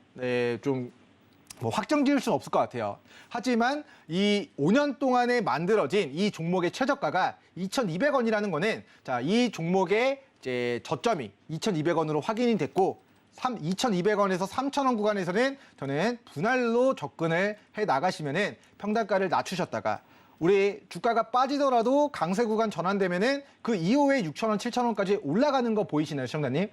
좀 뭐 확정 지을 수는 없을 것 같아요. 하지만 이 5년 동안에 만들어진 이 종목의 최저가가 2,200원이라는 거는 자, 이 종목의 이제 저점이 2,200원으로 확인이 됐고 2,200원에서 3,000원 구간에서는 저는 분할로 접근을 해 나가시면은 평단가를 낮추셨다가 우리 주가가 빠지더라도 강세 구간 전환되면은 그 이후에 6,000원, 7,000원까지 올라가는 거 보이시나요, 시청자님?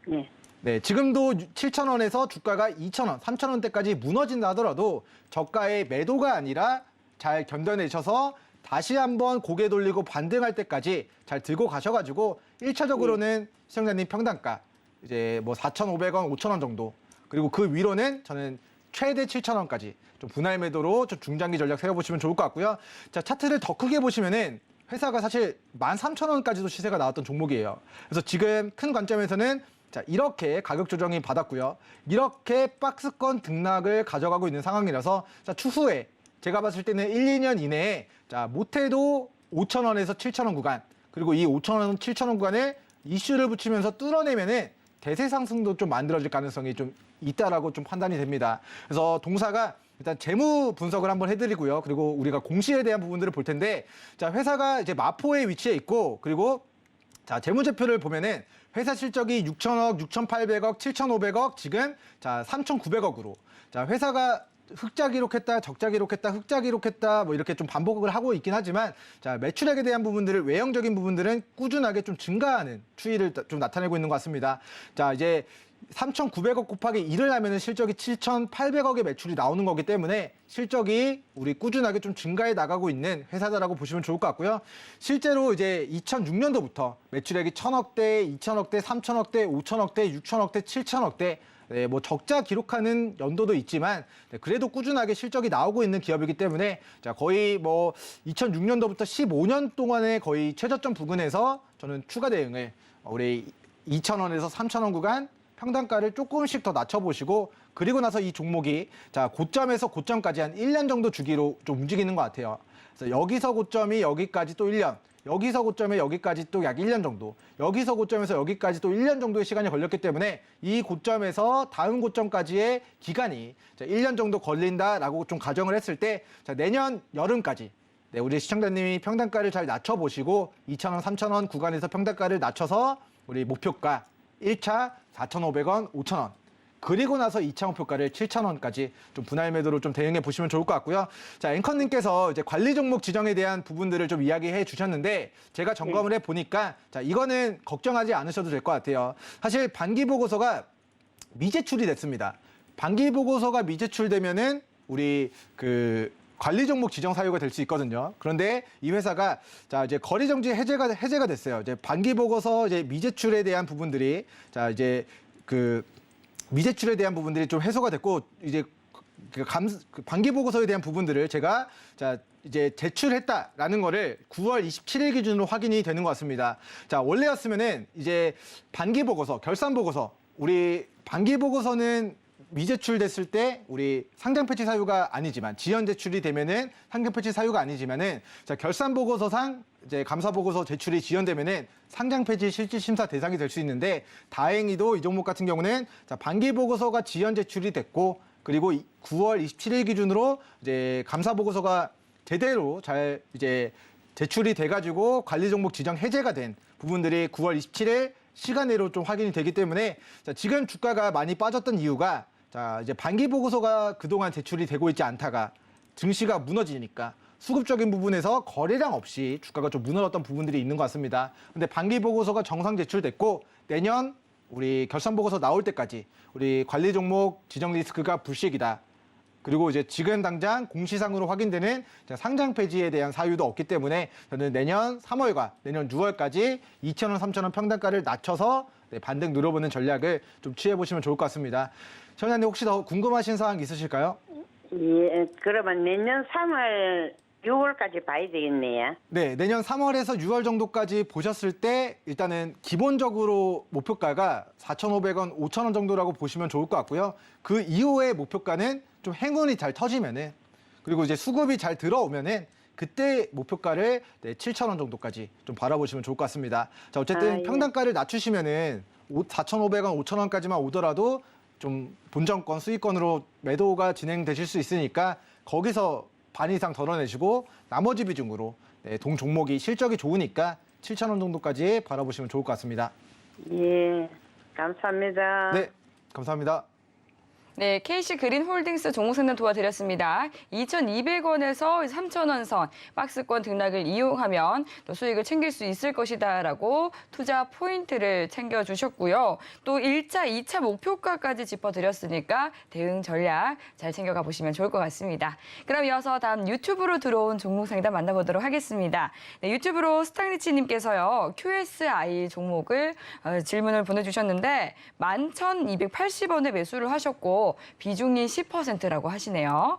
네. 네, 지금도 7,000원에서 주가가 2,000원, 3,000원대까지 무너진다 하더라도 저가의 매도가 아니라 잘 견뎌내셔서 다시 한번 고개 돌리고 반등할 때까지 잘 들고 가셔가지고 1차적으로는 시청자님 평단가 이제 뭐 4,500원, 5,000원 정도 그리고 그 위로는 저는 최대 7,000원까지 좀 분할 매도로 좀 중장기 전략 세워보시면 좋을 것 같고요. 자, 차트를 더 크게 보시면은 회사가 사실 13,000원까지도 시세가 나왔던 종목이에요. 그래서 지금 큰 관점에서는 자, 이렇게 가격 조정이 받았고요. 이렇게 박스권 등락을 가져가고 있는 상황이라서 자, 추후에 제가 봤을 때는 1, 2년 이내에 자, 못해도 5,000원에서 7,000원 구간 그리고 이 5,000원, 7,000원 구간에 이슈를 붙이면서 뚫어내면은 대세 상승도 좀 만들어질 가능성이 좀 있다라고 좀 판단이 됩니다. 그래서 동사가 일단 재무 분석을 한번 해드리고요. 그리고 우리가 공시에 대한 부분들을 볼 텐데 자, 회사가 이제 마포에 위치해 있고 그리고 자, 재무제표를 보면은 회사 실적이 6,000억, 6,800억, 7,500억, 지금 자, 3,900억으로. 자, 회사가 흑자 기록했다, 적자 기록했다, 흑자 기록했다, 뭐 이렇게 좀 반복을 하고 있긴 하지만 자, 매출액에 대한 부분들을 외형적인 부분들은 꾸준하게 좀 증가하는 추이를 좀 나타내고 있는 것 같습니다. 자, 이제 3,900억 곱하기 1을 하면은 실적이 7,800억의 매출이 나오는 거기 때문에 실적이 우리 꾸준하게 좀 증가해 나가고 있는 회사다라고 보시면 좋을 것 같고요. 실제로 이제 2006년도부터 매출액이 1,000억대, 2,000억대, 3,000억대, 5,000억대, 6,000억대, 7,000억대 네, 뭐 적자 기록하는 연도도 있지만 네, 그래도 꾸준하게 실적이 나오고 있는 기업이기 때문에 자, 거의 뭐 2006년도부터 15년 동안의 거의 최저점 부근에서 저는 추가 대응을 우리 2,000원에서 3,000원 구간 평단가를 조금씩 더 낮춰보시고 그리고 나서 이 종목이 자, 고점에서 고점까지 한 1년 정도 주기로 좀 움직이는 것 같아요. 그래서 여기서 고점이 여기까지 또 1년, 여기서 고점에 여기까지 또 약 1년 정도, 여기서 고점에서 여기까지 또 1년 정도의 시간이 걸렸기 때문에 이 고점에서 다음 고점까지의 기간이 1년 정도 걸린다라고 좀 가정을 했을 때 자, 내년 여름까지 네, 우리 시청자님이 평단가를 잘 낮춰보시고 2,000원, 3,000원 구간에서 평단가를 낮춰서 우리 목표가 1차 4,500원, 5,000원 그리고 나서 2차 목표가를 7,000원까지 좀 분할 매도로 좀 대응해 보시면 좋을 것 같고요. 자, 앵커님께서 이제 관리 종목 지정에 대한 부분들을 좀 이야기해 주셨는데 제가 점검을 해 보니까 자, 이거는 걱정하지 않으셔도 될 것 같아요. 사실 반기 보고서가 미제출이 됐습니다. 반기 보고서가 미제출되면은 우리 그 관리 종목 지정 사유가 될 수 있거든요. 그런데 이 회사가 자, 이제 거래 정지 해제가 됐어요. 이제 반기 보고서 이제 미제출에 대한 부분들이 자, 이제 그 미제출에 대한 부분들이 좀 해소가 됐고 이제 그 반기 보고서에 대한 부분들을 제가 자, 이제 제출했다라는 거를 9월 27일 기준으로 확인이 되는 것 같습니다. 자, 원래였으면은 이제 반기 보고서, 결산 보고서 우리 반기 보고서는 미제출됐을 때 우리 상장 폐지 사유가 아니지만 지연 제출이 되면은 상장 폐지 사유가 아니지만은 자, 결산 보고서상 이제 감사 보고서 제출이 지연되면은 상장 폐지 실질 심사 대상이 될 수 있는데 다행히도 이 종목 같은 경우는 자, 반기 보고서가 지연 제출이 됐고 그리고 9월 27일 기준으로 이제 감사 보고서가 제대로 잘 이제 제출이 돼가지고 관리 종목 지정 해제가 된 부분들이 9월 27일 시간내로 좀 확인이 되기 때문에 자, 지금 주가가 많이 빠졌던 이유가 자, 이제 반기 보고서가 그동안 제출이 되고 있지 않다가 증시가 무너지니까 수급적인 부분에서 거래량 없이 주가가 좀 무너졌던 부분들이 있는 것 같습니다. 근데 반기 보고서가 정상 제출됐고 내년 우리 결산 보고서 나올 때까지 우리 관리 종목 지정 리스크가 불식이다. 그리고 이제 지금 당장 공시상으로 확인되는 상장 폐지에 대한 사유도 없기 때문에 저는 내년 3월과 내년 6월까지 2,000원, 3,000원 평단가를 낮춰서 반등 누려보는 전략을 좀 취해보시면 좋을 것 같습니다. 시청자님 혹시 더 궁금하신 사항 있으실까요? 예, 그러면 내년 3월, 6월까지 봐야 되겠네요. 네, 내년 3월에서 6월 정도까지 보셨을 때 일단은 기본적으로 목표가가 4,500원, 5,000원 정도라고 보시면 좋을 것 같고요. 그 이후의 목표가는 좀 행운이 잘 터지면은 그리고 이제 수급이 잘 들어오면은 그때 목표가를 7,000원 정도까지 좀 바라보시면 좋을 것 같습니다. 자, 어쨌든 예. 평단가를 낮추시면은 4,500원, 5,000원까지만 오더라도 좀 본정권 수익권으로 매도가 진행되실 수 있으니까 거기서 반 이상 덜어내시고 나머지 비중으로 동 종목이 실적이 좋으니까 7,000원 정도까지 바라보시면 좋을 것 같습니다. 예, 감사합니다. 네, 감사합니다. 네, KC 그린홀딩스 종목 상담 도와드렸습니다. 2,200원에서 3,000원 선 박스권 등락을 이용하면 또 수익을 챙길 수 있을 것이다라고 투자 포인트를 챙겨주셨고요. 또 1차, 2차 목표가까지 짚어드렸으니까 대응 전략 잘 챙겨가 보시면 좋을 것 같습니다. 그럼 이어서 다음 유튜브로 들어온 종목 상담 만나보도록 하겠습니다. 네, 유튜브로 스탕리치님께서요. QSI 종목을 질문을 보내주셨는데 11,280원에 매수를 하셨고 비중이 10%라고 하시네요.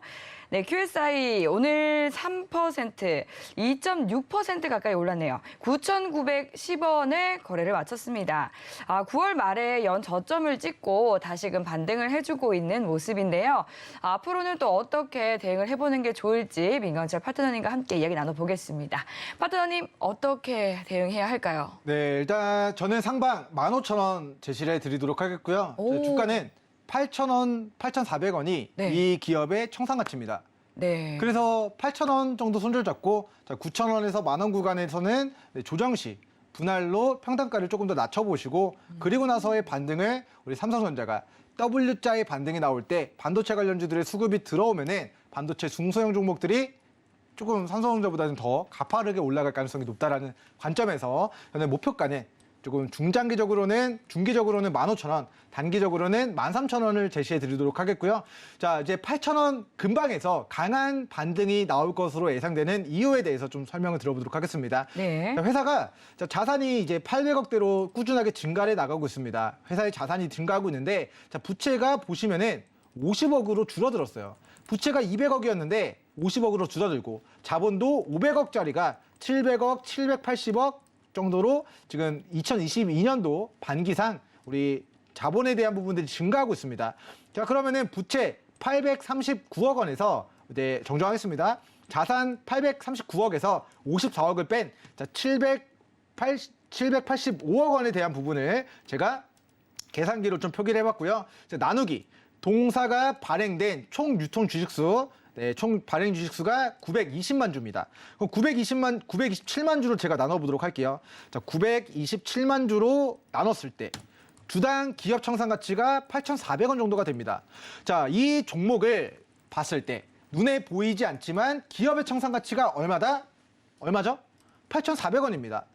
네, QSI 오늘 3%, 2.6% 가까이 올랐네요. 9,910원에 거래를 마쳤습니다. 9월 말에 연 저점을 찍고 다시금 반등을 해주고 있는 모습인데요. 앞으로는 또 어떻게 대응을 해보는 게 좋을지 민경철 파트너님과 함께 이야기 나눠보겠습니다. 파트너님, 어떻게 대응해야 할까요? 네, 일단 저는 상방 15,000원 제시를 해드리도록 하겠고요. 오. 주가는 8,000원, 8,400원이 네. 이 기업의 청산가치입니다. 네. 그래서 8,000원 정도 손절 잡고 9,000원에서 만원 구간에서는 조정 시 분할로 평단가를 조금 더 낮춰보시고 그리고 나서의 반등을 우리 삼성전자가 W자의 반등이 나올 때 반도체 관련주들의 수급이 들어오면은 반도체 중소형 종목들이 조금 삼성전자보다는 더 가파르게 올라갈 가능성이 높다라는 관점에서 저는 목표가는 조금 중기적으로는 15,000원, 단기적으로는 13,000원을 제시해 드리도록 하겠고요. 자, 이제 8,000원 근방에서 강한 반등이 나올 것으로 예상되는 이유에 대해서 좀 설명을 들어보도록 하겠습니다. 네. 자, 회사가 자산이 이제 800억대로 꾸준하게 증가해 나가고 있습니다. 회사의 자산이 증가하고 있는데 자, 부채가 보시면은 50억으로 줄어들었어요. 부채가 200억이었는데 50억으로 줄어들고 자본도 500억짜리가 700억, 780억 정도로 지금 2022년도 반기상 우리 자본에 대한 부분들이 증가하고 있습니다. 자, 그러면은 부채 839억 원에서 이제 정정하겠습니다. 자산 839억에서 54억을 뺀 785억 원에 대한 부분을 제가 계산기로 좀 표기를 해봤고요. 나누기 동사가 발행된 총 유통 주식수 총 발행 주식수가 920만 주입니다. 그럼 927만 주로 제가 나눠보도록 할게요. 자, 927만 주로 나눴을 때 주당 기업 청산 가치가 8,400원 정도가 됩니다. 자, 이 종목을 봤을 때 눈에 보이지 않지만 기업의 청산 가치가 얼마죠? 8,400원입니다.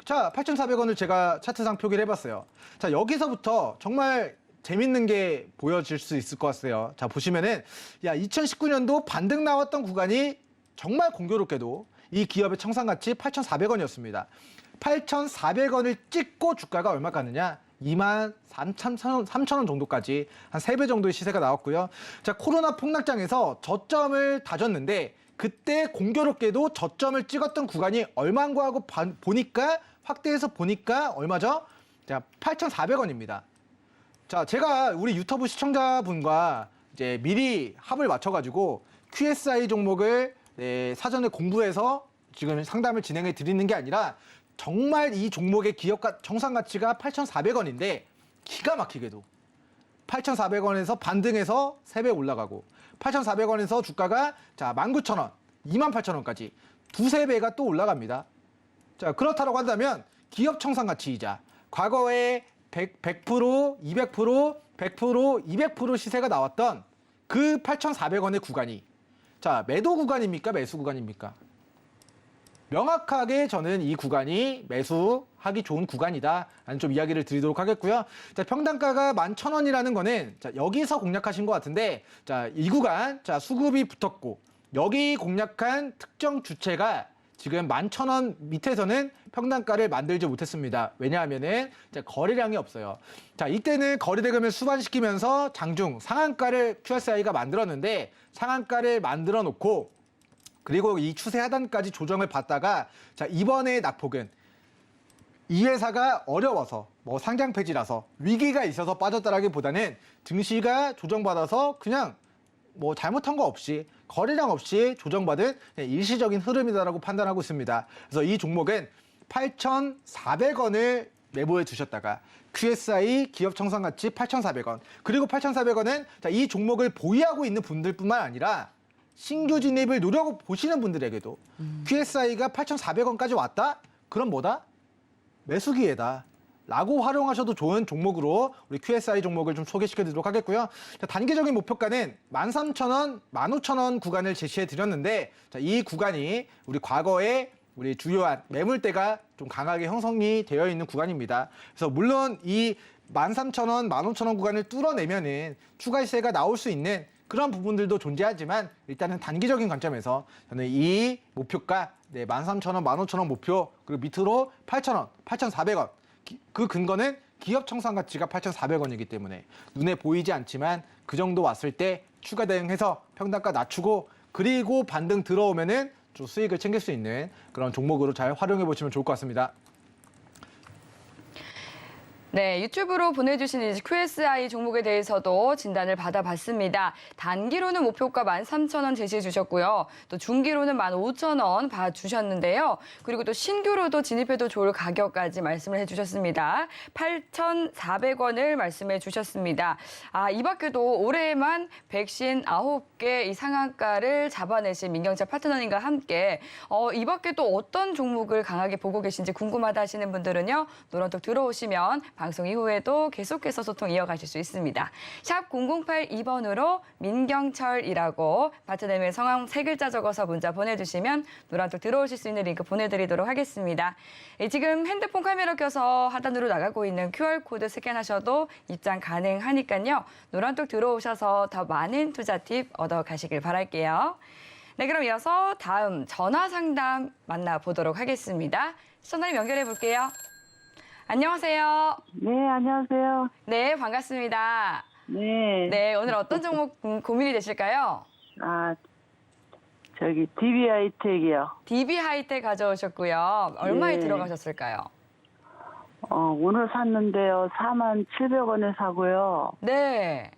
자, 8,400원을 제가 차트상 표기를 해봤어요. 자, 여기서부터 정말 재밌는 게 보여질 수 있을 것 같아요. 자, 보시면은 2019년도 반등 나왔던 구간이 정말 공교롭게도 이 기업의 청산가치 8,400원이었습니다. 8,400원을 찍고 주가가 얼마 가느냐? 23,000원 정도까지 한 3배 정도의 시세가 나왔고요. 자, 코로나 폭락장에서 저점을 다졌는데 그때 공교롭게도 저점을 찍었던 구간이 얼마인가 하고 보니까 확대해서 보니까 얼마죠? 자, 8,400원입니다. 자, 제가 우리 유튜브 시청자분과 이제 미리 합을 맞춰가지고 QSI 종목을 사전에 공부해서 지금 상담을 진행해 드리는 게 아니라 정말 이 종목의 기업 청산 가치가 8,400원인데 기가 막히게도 8,400원에서 반등해서 3배 올라가고 8,400원에서 주가가 자 19,000원, 28,000원까지 두세 배가 또 올라갑니다. 자, 그렇다고 한다면 기업 청산 가치이자 과거에 100%, 200%, 100%, 200% 시세가 나왔던 그 8,400원의 구간이 자, 매도 구간입니까? 매수 구간입니까? 명확하게 저는 이 구간이 매수하기 좋은 구간이다 라는 좀 이야기를 드리도록 하겠고요. 자, 평단가가 11,000원이라는 거는 자, 여기서 공략하신 것 같은데 자, 이 구간 자, 수급이 붙었고 여기 공략한 특정 주체가 지금 11,000원 밑에서는 평단가를 만들지 못했습니다. 왜냐하면은 거래량이 없어요. 자, 이때는 거래대금을 수반시키면서 장중 상한가를 QSI가 만들었는데 상한가를 만들어 놓고 그리고 이 추세 하단까지 조정을 받다가 자, 이번에 낙폭은 이 회사가 어려워서 뭐 상장 폐지라서 위기가 있어서 빠졌다라기보다는 증시가 조정받아서 그냥 뭐 잘못한 거 없이 거래량 없이 조정받은 일시적인 흐름이다라고 판단하고 있습니다. 그래서 이 종목은 8,400원을 내부에 두셨다가 QSI 기업 청산 가치 8,400원 그리고 8,400원은 이 종목을 보유하고 있는 분들뿐만 아니라 신규 진입을 노려보시는 분들에게도 QSI가 8,400원까지 왔다? 그럼 뭐다? 매수 기회다. 라고 활용하셔도 좋은 종목으로 우리 QSI 종목을 좀 소개시켜드리도록 하겠고요. 자, 단기적인 목표가는 13,000원, 15,000원 구간을 제시해드렸는데 이 구간이 우리 과거에 우리 주요한 매물대가 좀 강하게 형성이 되어 있는 구간입니다. 그래서 물론 이 13,000원, 15,000원 구간을 뚫어내면은 추가 시세가 나올 수 있는 그런 부분들도 존재하지만 일단은 단기적인 관점에서 저는 이 목표가 13,000원, 15,000원 목표 그리고 밑으로 8,000원, 8,400원 그 근거는 기업 청산 가치가 8,400원이기 때문에 눈에 보이지 않지만 그 정도 왔을 때 추가 대응해서 평단가 낮추고 그리고 반등 들어오면은 좀 수익을 챙길 수 있는 그런 종목으로 잘 활용해 보시면 좋을 것 같습니다. 네, 유튜브로 보내주신 이 QSI 종목에 대해서도 진단을 받아봤습니다. 단기로는 목표가 13,000원 제시해 주셨고요. 또 중기로는 15,000원 봐주셨는데요. 그리고 또 신규로도 진입해도 좋을 가격까지 말씀을 해주셨습니다. 8,400원을 말씀해 주셨습니다. 이 밖에도 올해만 백신 9개 이 상한가를 잡아내신 민경차 파트너님과 함께 이 밖에 또 어떤 종목을 강하게 보고 계신지 궁금하다 하시는 분들은요. 노란톡 들어오시면 방송 이후에도 계속해서 소통 이어가실 수 있습니다. 샵 0082번으로 민경철이라고 파트너님의 성함 3글자 적어서 문자 보내주시면 노란톡 들어오실 수 있는 링크 보내드리도록 하겠습니다. 지금 핸드폰 카메라 껴서 하단으로 나가고 있는 QR코드 스캔하셔도 입장 가능하니까요. 노란톡 들어오셔서 더 많은 투자 팁 얻어가시길 바랄게요. 네, 그럼 이어서 다음 전화 상담 만나보도록 하겠습니다. 전화를 연결해 볼게요. 안녕하세요. 네, 안녕하세요. 네, 반갑습니다. 네. 네, 오늘 어떤 종목 고민이 되실까요? DB 하이텍이요. DB 하이텍 가져오셨고요. 얼마에 네. 들어가셨을까요? 오늘 샀는데요. 47,000원에 사고요. 네.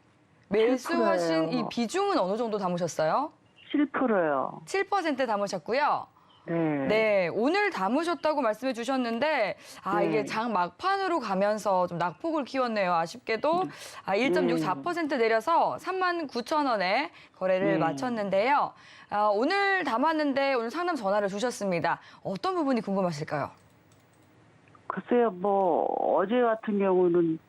매수하신 7%예요. 이 비중은 어느 정도 담으셨어요? 7%요. 7% 담으셨고요. 네. 네, 오늘 담으셨다고 말씀해 주셨는데, 네. 이게 장 막판으로 가면서 좀 낙폭을 키웠네요. 아쉽게도 1.64% 내려서 39,000원에 거래를 네. 마쳤는데요. 오늘 담았는데 오늘 상담 전화를 주셨습니다. 어떤 부분이 궁금하실까요? 글쎄요, 어제 같은 경우는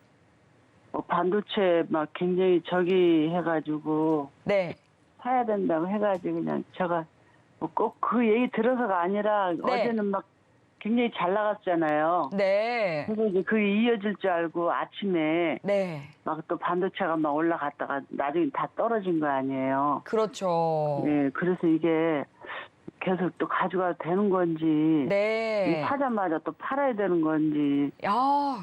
반도체 막 굉장히 저기 해가지고 네, 사야 된다고 해가지고 그냥 제가 꼭 그 얘기 들어서가 아니라 네. 어제는 막 굉장히 잘 나갔잖아요. 네, 그래서 이제 그게 이어질 줄 알고 아침에 네, 막 또 반도체가 막 올라갔다가 나중에 다 떨어진 거 아니에요. 그렇죠. 네, 그래서 이게 계속 또 가져가도 되는 건지, 네. 사자마자 또 팔아야 되는 건지.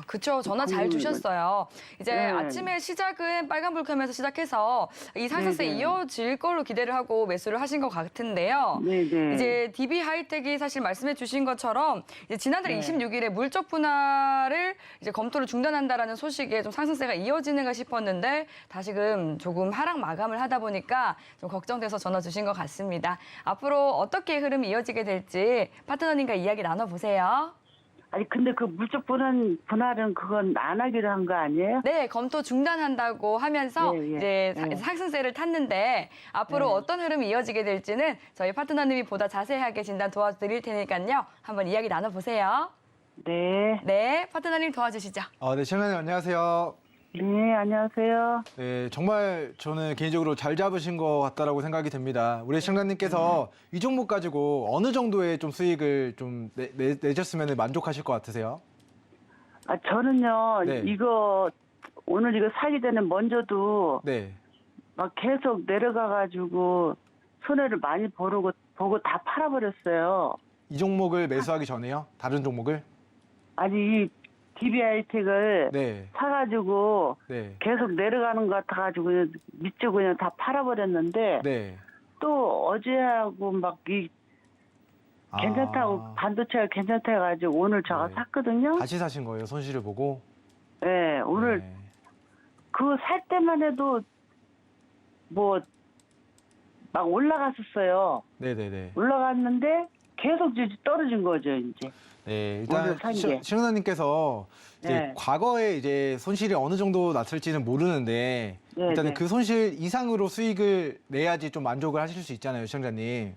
그쵸. 전화 잘 주셨어요. 이제 네. 아침에 시작은 빨간불 켜면서 시작해서 이 상승세 네네. 이어질 걸로 기대를 하고 매수를 하신 것 같은데요. 네네. 이제 DB 하이텍이 사실 말씀해 주신 것처럼 이제 지난달 네. 26일에 물적 분할을 이제 검토를 중단한다라는 소식에 좀 상승세가 이어지는가 싶었는데 다시금 조금 하락 마감을 하다 보니까 좀 걱정돼서 전화 주신 것 같습니다. 앞으로 어떻게 흐름이 이어지게 될지 파트너님과 이야기 나눠보세요. 아니, 근데 그 물적 분할은 그건 안 하기로 한 거 아니에요? 네, 검토 중단한다고 하면서 예, 예. 이제 예. 상승세를 탔는데 앞으로 네. 어떤 흐름이 이어지게 될지는 저희 파트너님이 보다 자세하게 진단 도와드릴 테니까요. 한번 이야기 나눠보세요. 네. 네, 파트너님 도와주시죠. 네, 시청자님 안녕하세요. 네, 안녕하세요. 네, 정말 저는 개인적으로 잘 잡으신 것 같다라고 생각이 됩니다. 우리 시청자님께서 이 종목 가지고 어느 정도의 좀 수익을 좀 내셨으면 만족하실 것 같으세요? 저는요, 네. 오늘 이거 사기 전에 먼저도 네. 막 계속 내려가가지고 손해를 많이 보고 다 팔아버렸어요. 이 종목을 매수하기 전에요? 다른 종목을? 아니, 이 DB 하이텍을 네. 사가지고 네. 계속 내려가는 것 같아가지고 밑줄 그냥 다 팔아버렸는데 네. 또 어제하고 막 괜찮다고 반도체가 괜찮다 해가지고 오늘 제가 네. 샀거든요. 다시 사신 거예요, 손실을 보고? 네, 오늘 네. 그거 살 때만 해도 막 올라갔었어요. 네네네. 올라갔는데 계속 이제 떨어진 거죠, 이제. 네, 오늘 일단 산 게. 신원님께서 이제 네. 과거에 이제 손실이 어느 정도 났을지는 모르는데 네, 일단은 네. 그 손실 이상으로 수익을 내야지 좀 만족을 하실 수 있잖아요, 시청자님.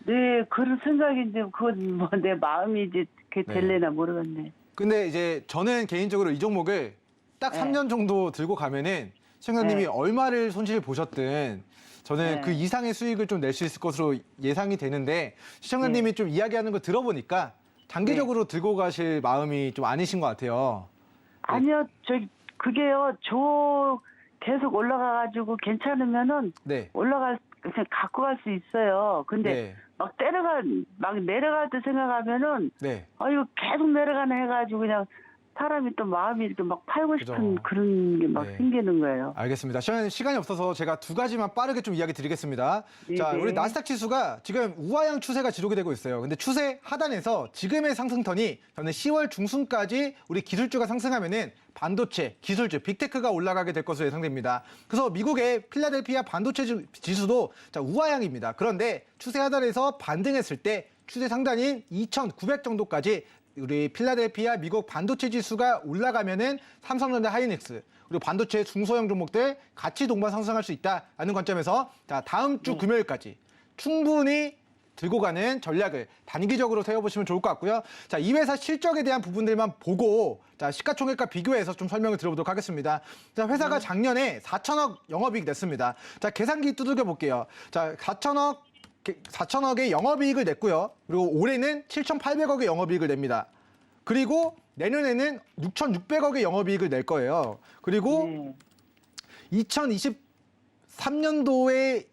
네, 그런 생각인데 그건 뭐 내 마음이지 그게 네. 될래나 모르겠네. 근데 이제 저는 개인적으로 이 종목을 딱 네. 3년 정도 들고 가면은 시청자님이 네. 얼마를 손실 보셨든 저는 네. 그 이상의 수익을 좀 낼 수 있을 것으로 예상이 되는데 시청자님이 좀 이야기하는 거 들어보니까 장기적으로 들고 가실 마음이 좀 아니신 것 같아요. 아니요, 그게요, 계속 올라가가지고 괜찮으면은 네. 그냥 갖고 갈 수 있어요. 근데 네. 막 내려갈 때 생각하면은 네. 이거 계속 내려가네 해가지고 그냥 사람이 또 마음이 이렇게 막 팔고 싶은 그죠. 그런 게 막 네. 생기는 거예요. 알겠습니다. 시간이 없어서 제가 두 가지만 빠르게 좀 이야기 드리겠습니다. 네, 자, 네. 우리 나스닥 지수가 지금 우하향 추세가 지속이 되고 있어요. 근데 추세 하단에서 지금의 상승턴이 저는 10월 중순까지 우리 기술주가 상승하면은 반도체, 기술주, 빅테크가 올라가게 될 것으로 예상됩니다. 그래서 미국의 필라델피아 반도체 지수도 자, 우하향입니다. 그런데 추세 하단에서 반등했을 때 추세 상단인 2,900 정도까지 우리 필라델피아 미국 반도체 지수가 올라가면은 삼성전자 하이닉스 그리고 반도체 중소형 종목들 같이 동반 상승할 수 있다라는 관점에서 자, 다음 주 금요일까지 충분히 들고 가는 전략을 단기적으로 세워보시면 좋을 것 같고요. 자, 이 회사 실적에 대한 부분들만 보고 자, 시가총액과 비교해서 좀 설명을 드려보도록 하겠습니다. 자, 회사가 작년에 4천억 영업이익 냈습니다. 자, 계산기 두들겨 볼게요. 자, 4천억의 영업이익을 냈고요. 그리고 올해는 7,800억의 영업이익을 냅니다. 그리고 내년에는 6,600억의 영업이익을 낼 거예요. 그리고 네. 2023년도에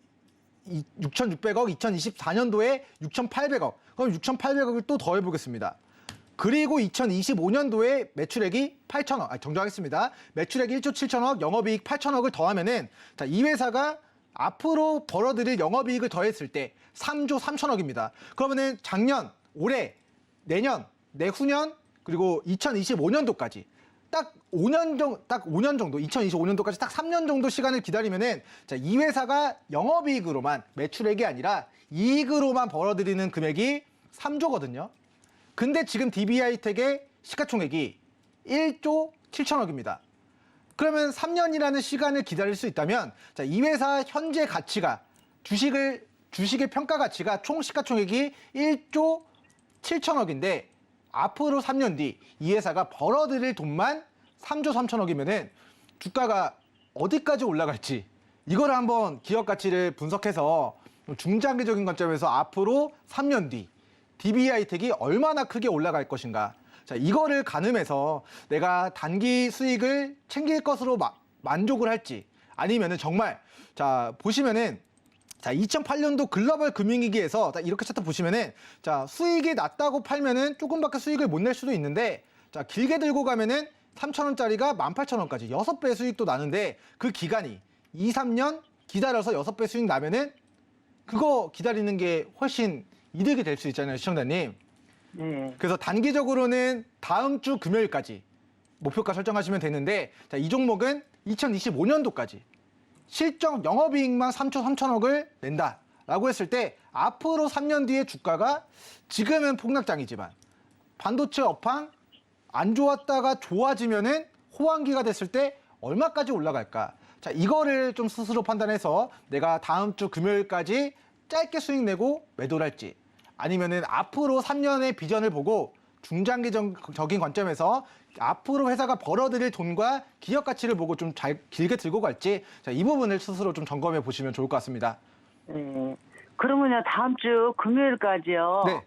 6,600억, 2024년도에 6,800억. 그럼 6,800억을 또 더해보겠습니다. 그리고 2025년도에 매출액이 8천억, 정정하겠습니다. 매출액 1조 7천억, 영업이익 8천억을 더하면은 자, 이 회사가 앞으로 벌어들일 영업이익을 더했을 때 3조 3천억입니다. 그러면은 작년, 올해, 내년, 내후년, 그리고 2025년도까지 딱 5년 정도, 2025년도까지 딱 3년 정도 시간을 기다리면은 자, 이 회사가 영업이익으로만 매출액이 아니라 이익으로만 벌어들이는 금액이 3조거든요. 근데 지금 DB하이텍의 시가총액이 1조 7천억입니다. 그러면 3년이라는 시간을 기다릴 수 있다면 자, 이 회사 현재 가치가 주식의 평가 가치가 총 시가총액이 1조 7천억인데 앞으로 3년 뒤 이 회사가 벌어들일 돈만 3조 3천억이면은 주가가 어디까지 올라갈지 이거를 한번 기업 가치를 분석해서 중장기적인 관점에서 앞으로 3년 뒤 DB하이텍이 얼마나 크게 올라갈 것인가. 자, 이거를 가늠해서 내가 단기 수익을 챙길 것으로 만족을 할지 아니면은 정말 자, 보시면은 자, 2008년도 글로벌 금융위기에서 자, 이렇게 차트 보시면은 자, 수익이 낮다고 팔면은 조금밖에 수익을 못 낼 수도 있는데 자, 길게 들고 가면은 3,000원짜리가 18,000원까지 6배 수익도 나는데 그 기간이 2, 3년 기다려서 6배 수익 나면은 그거 기다리는 게 훨씬 이득이 될 수 있잖아요, 시청자님. 네. 그래서 단기적으로는 다음 주 금요일까지 목표가 설정하시면 되는데 자, 이 종목은 2025년도까지 실적 영업이익만 3조 3천억을 낸다라고 했을 때 앞으로 3년 뒤에 주가가 지금은 폭락장이지만 반도체 업황 안 좋았다가 좋아지면은 호황기가 됐을 때 얼마까지 올라갈까? 자, 이거를 좀 스스로 판단해서 내가 다음 주 금요일까지 짧게 수익 내고 매도를 할지 아니면은 앞으로 3년의 비전을 보고 중장기적인 관점에서 앞으로 회사가 벌어들일 돈과 기업 가치를 보고 좀 길게 들고 갈지 자, 이 부분을 스스로 좀 점검해 보시면 좋을 것 같습니다. 네. 그러면요, 다음 주 금요일까지요. 네.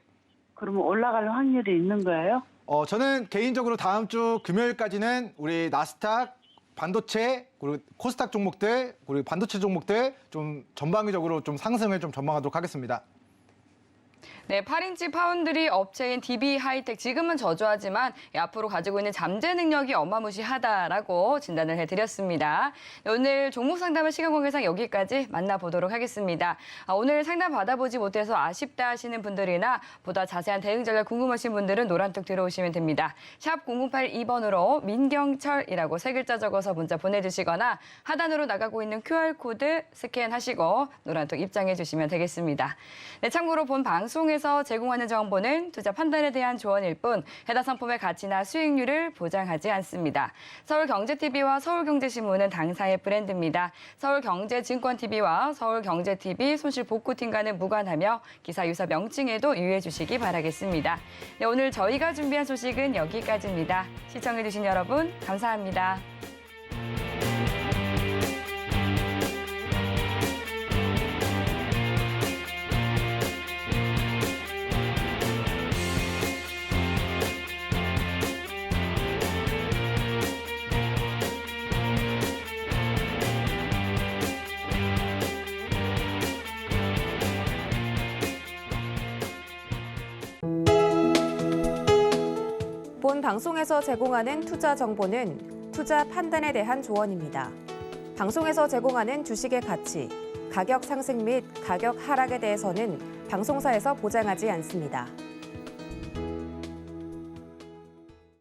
그러면 올라갈 확률이 있는 거예요? 저는 개인적으로 다음 주 금요일까지는 우리 나스닥, 반도체, 그리고 코스닥 종목들, 그리고 반도체 종목들 좀 전방위적으로 좀 상승을 좀 전망하도록 하겠습니다. 네, 8인치 파운드리 업체인 DB하이텍 지금은 저조하지만 앞으로 가지고 있는 잠재 능력이 어마무시하다라고 진단을 해드렸습니다. 네, 오늘 종목 상담은 시간 관계상 여기까지 만나보도록 하겠습니다. 오늘 상담 받아보지 못해서 아쉽다 하시는 분들이나 보다 자세한 대응 전략 궁금하신 분들은 노란톡 들어오시면 됩니다. 샵 0082번으로 민경철이라고 3글자 적어서 문자 보내주시거나 하단으로 나가고 있는 QR코드 스캔하시고 노란톡 입장해 주시면 되겠습니다. 네, 참고로 본 방송에 방송에서 제공하는 정보는 투자 판단에 대한 조언일 뿐 해당 상품의 가치나 수익률을 보장하지 않습니다. 서울경제TV와 서울경제신문은 당사의 브랜드입니다. 서울경제증권TV와 서울경제TV 손실복구팀과는 무관하며 기사 유사 명칭에도 유의해 주시기 바라겠습니다. 네, 오늘 저희가 준비한 소식은 여기까지입니다. 시청해주신 여러분 감사합니다. 본 방송에서 제공하는 투자 정보는 투자 판단에 대한 조언입니다. 방송에서 제공하는 주식의 가치, 가격 상승 및 가격 하락에 대해서는 방송사에서 보장하지 않습니다.